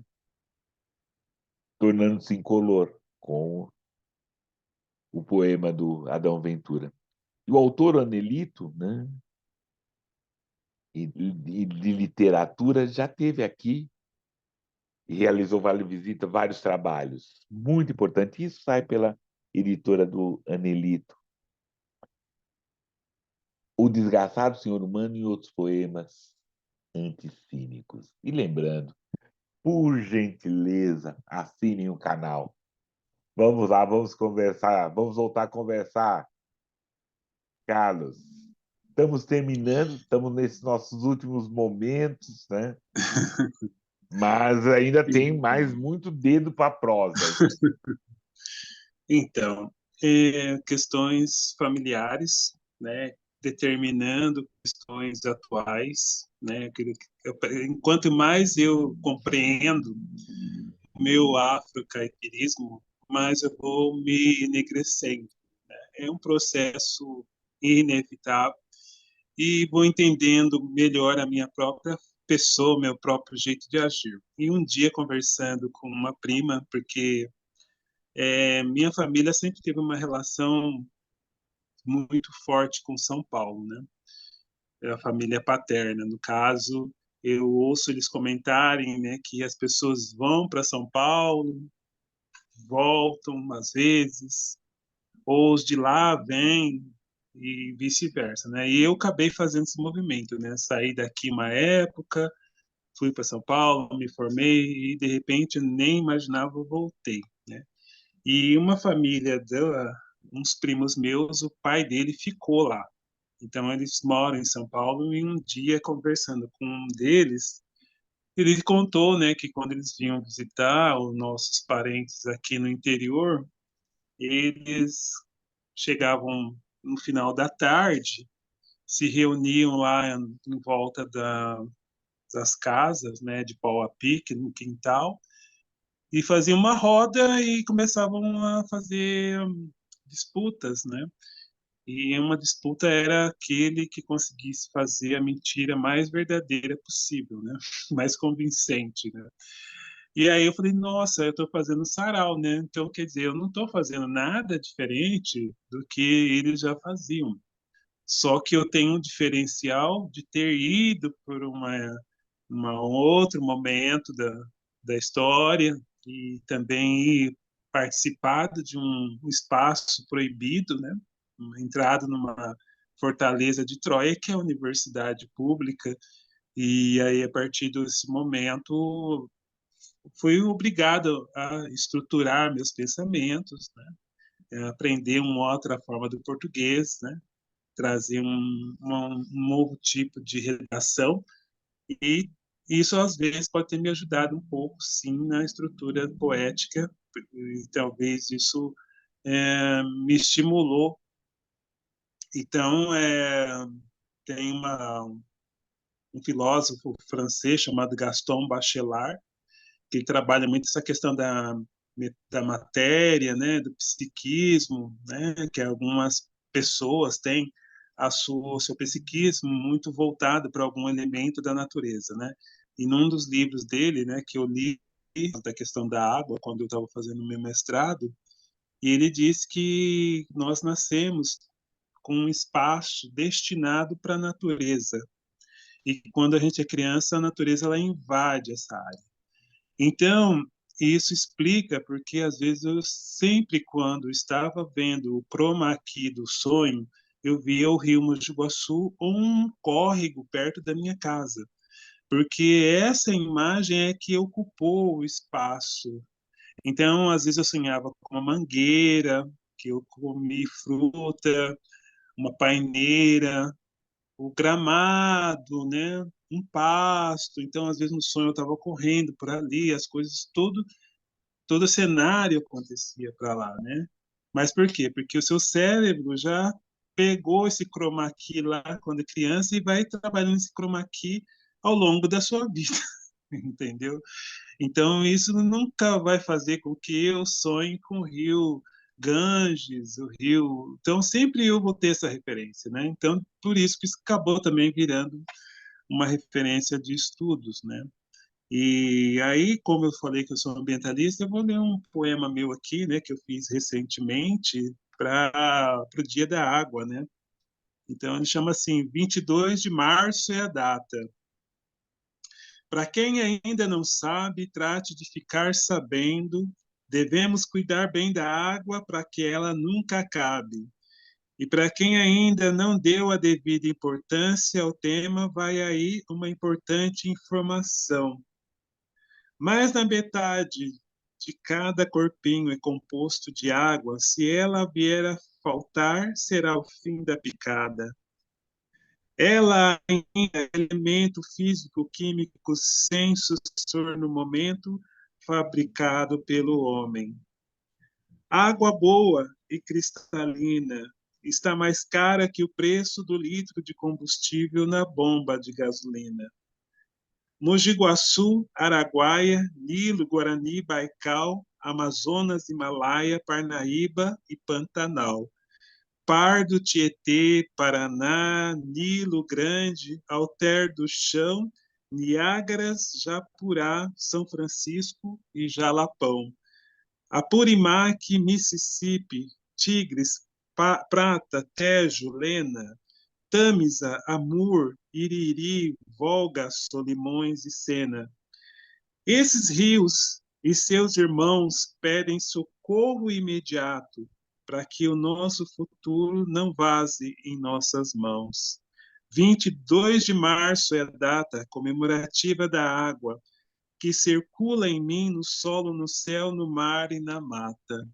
tornando-se incolor com o poema do Adão Ventura. E o autor Anelito, né, de literatura, já teve aqui e realizou Vale Visita vários trabalhos. Muito importante. Isso sai pela editora do Anelito. O Desgraçado Senhor Humano e Outros Poemas Anticínicos. E lembrando, por gentileza, assinem o canal. Vamos lá, vamos conversar, vamos voltar a conversar, Carlos. Estamos terminando, estamos nesses nossos últimos momentos, né? Mas ainda tem mais muito dedo para prosa. Então, questões familiares, né, determinando questões atuais, né, enquanto mais eu compreendo o meu afrocaipirismo, mais eu vou me enegrecendo. É um processo inevitável e vou entendendo melhor a minha própria pessoa, meu próprio jeito de agir. E um dia conversando com uma prima, porque minha família sempre teve uma relação muito forte com São Paulo, né? É a família paterna. No caso, eu ouço eles comentarem, né, que as pessoas vão para São Paulo, voltam às vezes, ou os de lá vêm e vice-versa, né? E eu acabei fazendo esse movimento, né? Saí daqui uma época, fui para São Paulo, me formei e de repente nem imaginava eu voltei, né? E uma família, uns primos meus, o pai dele ficou lá. Então, eles moram em São Paulo e um dia, conversando com um deles, ele contou, né, que quando eles vinham visitar os nossos parentes aqui no interior, eles chegavam no final da tarde, se reuniam lá em volta das casas, né, de pau a pique, no quintal, e faziam uma roda e começavam a fazer disputas, né? E uma disputa era aquele que conseguisse fazer a mentira mais verdadeira possível, né? Mais convincente, né? E aí eu falei, nossa, eu estou fazendo sarau, né? Então, quer dizer, eu não estou fazendo nada diferente do que eles já faziam. Só que eu tenho um diferencial de ter ido por um outro momento da história e também participado de um espaço proibido, né? Entrado numa fortaleza de Troia, que é a universidade pública, e aí a partir desse momento fui obrigado a estruturar meus pensamentos, né? Aprender uma outra forma do português, né? Trazer um novo tipo de redação e isso às vezes pode ter me ajudado um pouco, sim, na estrutura poética e talvez isso me estimulou. Então, tem um filósofo francês chamado Gaston Bachelard, que ele trabalha muito essa questão da matéria, né, do psiquismo, né, que algumas pessoas têm o seu psiquismo muito voltado para algum elemento da natureza, né? E num dos livros dele, né, que eu li da questão da água, quando eu estava fazendo meu mestrado, e ele diz que nós nascemos com um espaço destinado para a natureza. E quando a gente é criança, a natureza ela invade essa área. Então, isso explica porque às vezes eu sempre quando estava vendo o chroma key do sonho, eu via o rio Mogi Guaçu ou um córrego perto da minha casa, porque essa imagem é que ocupou o espaço. Então, às vezes eu sonhava com uma mangueira, que eu comi fruta, uma paineira, o gramado, né? Um pasto. Então, às vezes no sonho eu estava correndo por ali, as coisas todo o cenário acontecia para lá, né? Mas por quê? Porque o seu cérebro já pegou esse chroma key lá quando é criança e vai trabalhando esse chroma key ao longo da sua vida, entendeu? Então isso nunca vai fazer com que eu sonhe com o rio Ganges, o rio. Então sempre eu vou ter essa referência, né? Então por isso que isso acabou também virando uma referência de estudos, né? E aí, como eu falei que eu sou ambientalista, eu vou ler um poema meu aqui, né, que eu fiz recentemente para o Dia da Água, né? Então ele chama assim: 22 de março é a data. Para quem ainda não sabe, trate de ficar sabendo. Devemos cuidar bem da água para que ela nunca acabe. E para quem ainda não deu a devida importância ao tema, vai aí uma importante informação. Mais da metade de cada corpinho é composto de água. Se ela vier a faltar, será o fim da picada. Ela ainda é elemento físico-químico sem sucessor no momento, fabricado pelo homem. Água boa e cristalina está mais cara que o preço do litro de combustível na bomba de gasolina. Mogi Guaçu, Araguaia, Nilo, Guarani, Baikal, Amazonas, Himalaia, Parnaíba e Pantanal. Pardo, Tietê, Paraná, Nilo Grande, Alter do Chão, Niágaras, Japurá, São Francisco e Jalapão. Apurimac, Mississippi, Tigres, Prata, Tejo, Lena, Tâmisa, Amur, Iriri, Volga, Solimões e Sena. Esses rios e seus irmãos pedem socorro imediato para que o nosso futuro não vaze em nossas mãos. 22 de março é a data comemorativa da água que circula em mim no solo, no céu, no mar e na mata.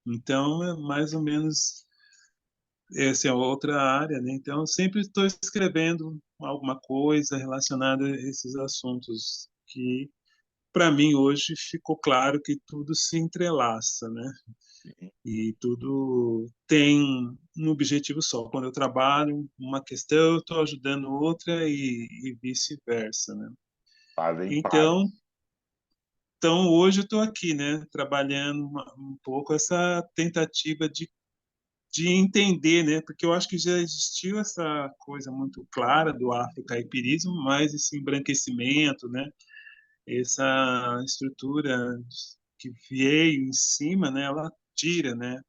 Então, é mais ou menos essa é outra área, né? Então, eu sempre estou escrevendo alguma coisa relacionada a esses assuntos que, para mim, hoje ficou claro que tudo se entrelaça, né? E tudo tem um objetivo só. Quando eu trabalho uma questão, eu estou ajudando outra e vice-versa, né? Fazem parte. Então, então hoje eu estou aqui, né? Trabalhando um pouco essa tentativa de entender, né? Porque eu acho que já existiu essa coisa muito clara do afrocaipirismo, mas esse embranquecimento, né? Essa estrutura que veio em cima, né? Ela tira, né?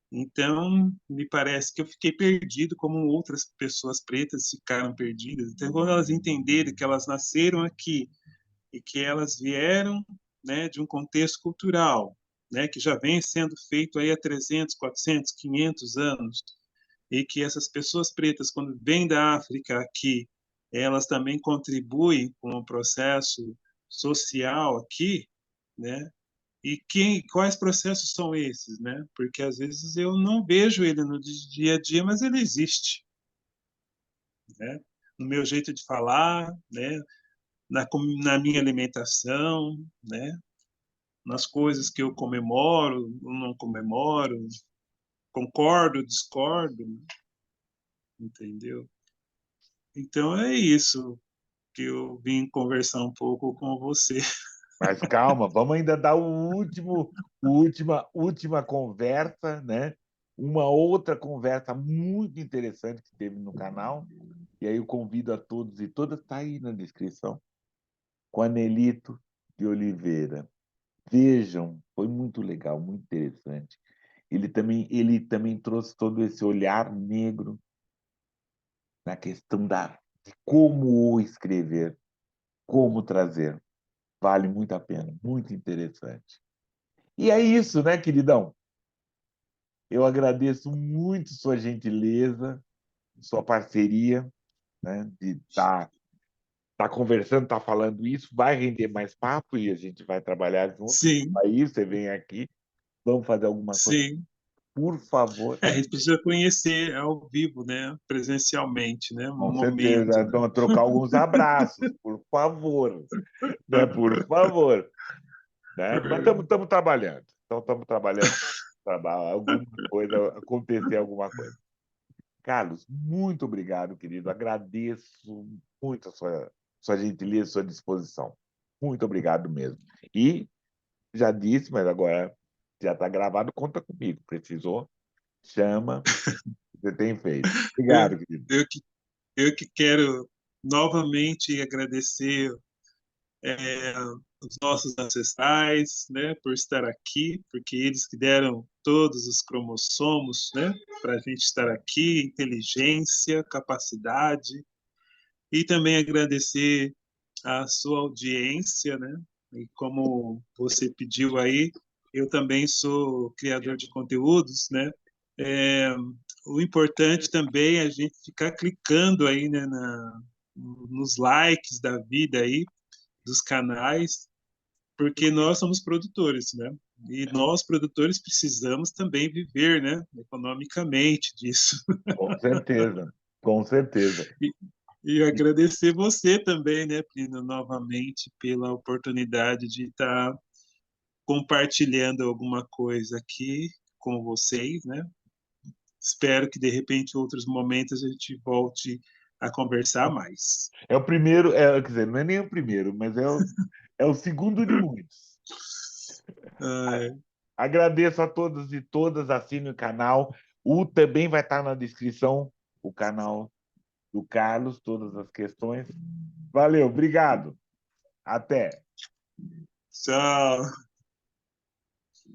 Então, me parece que eu fiquei perdido como outras pessoas pretas ficaram perdidas. Então, quando elas entenderem que elas nasceram aqui e que elas vieram, né, de um contexto cultural, né, que já vem sendo feito aí há 300, 400, 500 anos, e que essas pessoas pretas, quando vêm da África aqui, elas também contribuem com o processo social aqui, né? E quais processos são esses, né? Porque às vezes eu não vejo ele no dia a dia, mas ele existe, né? No meu jeito de falar, né? Na minha alimentação, né? Nas coisas que eu comemoro, ou não comemoro, concordo, discordo, entendeu? Então é isso que eu vim conversar um pouco com você. Mas calma, vamos ainda dar última conversa, né? uma outra conversa muito interessante que teve no canal, e aí eu convido a todos e todas, está aí na descrição, com Anelito de Oliveira. Vejam, foi muito legal, muito interessante. Ele também trouxe todo esse olhar negro na questão de como escrever, como trazer. Vale muito a pena, muito interessante. E é isso, né, queridão? Eu agradeço muito sua gentileza, sua parceria, né, de tá conversando, tá falando isso. Vai render mais papo e a gente vai trabalhar junto. Sim, Aí você vem aqui, vamos fazer alguma coisa. sim. Por favor. A gente precisa conhecer ao vivo, né? Presencialmente, né? Um Com certeza. momento, né? Então, trocar alguns abraços, por favor. Né? Por favor. Né? Mas estamos trabalhando. Então, estamos trabalhando para alguma coisa acontecer, alguma coisa. Carlos, muito obrigado, querido. Agradeço muito a sua gentileza, a sua disposição. Muito obrigado mesmo. E já disse, mas agora já está gravado, conta comigo. Precisou, chama, você tem feito. Eu, Obrigado, querido. eu, que, eu que quero novamente agradecer os nossos ancestrais, né, por estar aqui, porque eles que deram todos os cromossomos, né, para a gente estar aqui, inteligência, capacidade, e também agradecer a sua audiência, né, e como você pediu aí, eu também sou criador de conteúdos, né, é, o importante também é a gente ficar clicando aí, né, nos likes da vida aí, dos canais, porque nós somos produtores, né? E nós, produtores, precisamos também viver, né, economicamente disso. Com certeza, com certeza. E, e agradecer você também, né, Plínio, novamente, pela oportunidade de estar compartilhando alguma coisa aqui com vocês, né? Espero que, de repente, em outros momentos a gente volte a conversar mais. É o primeiro, quer dizer, não é nem o primeiro, mas é o segundo de muitos. Ah, Agradeço a todos e todas, assinem o canal. O também vai estar na descrição, o canal do Carlos, todas as questões. Valeu, obrigado. Até. tchau.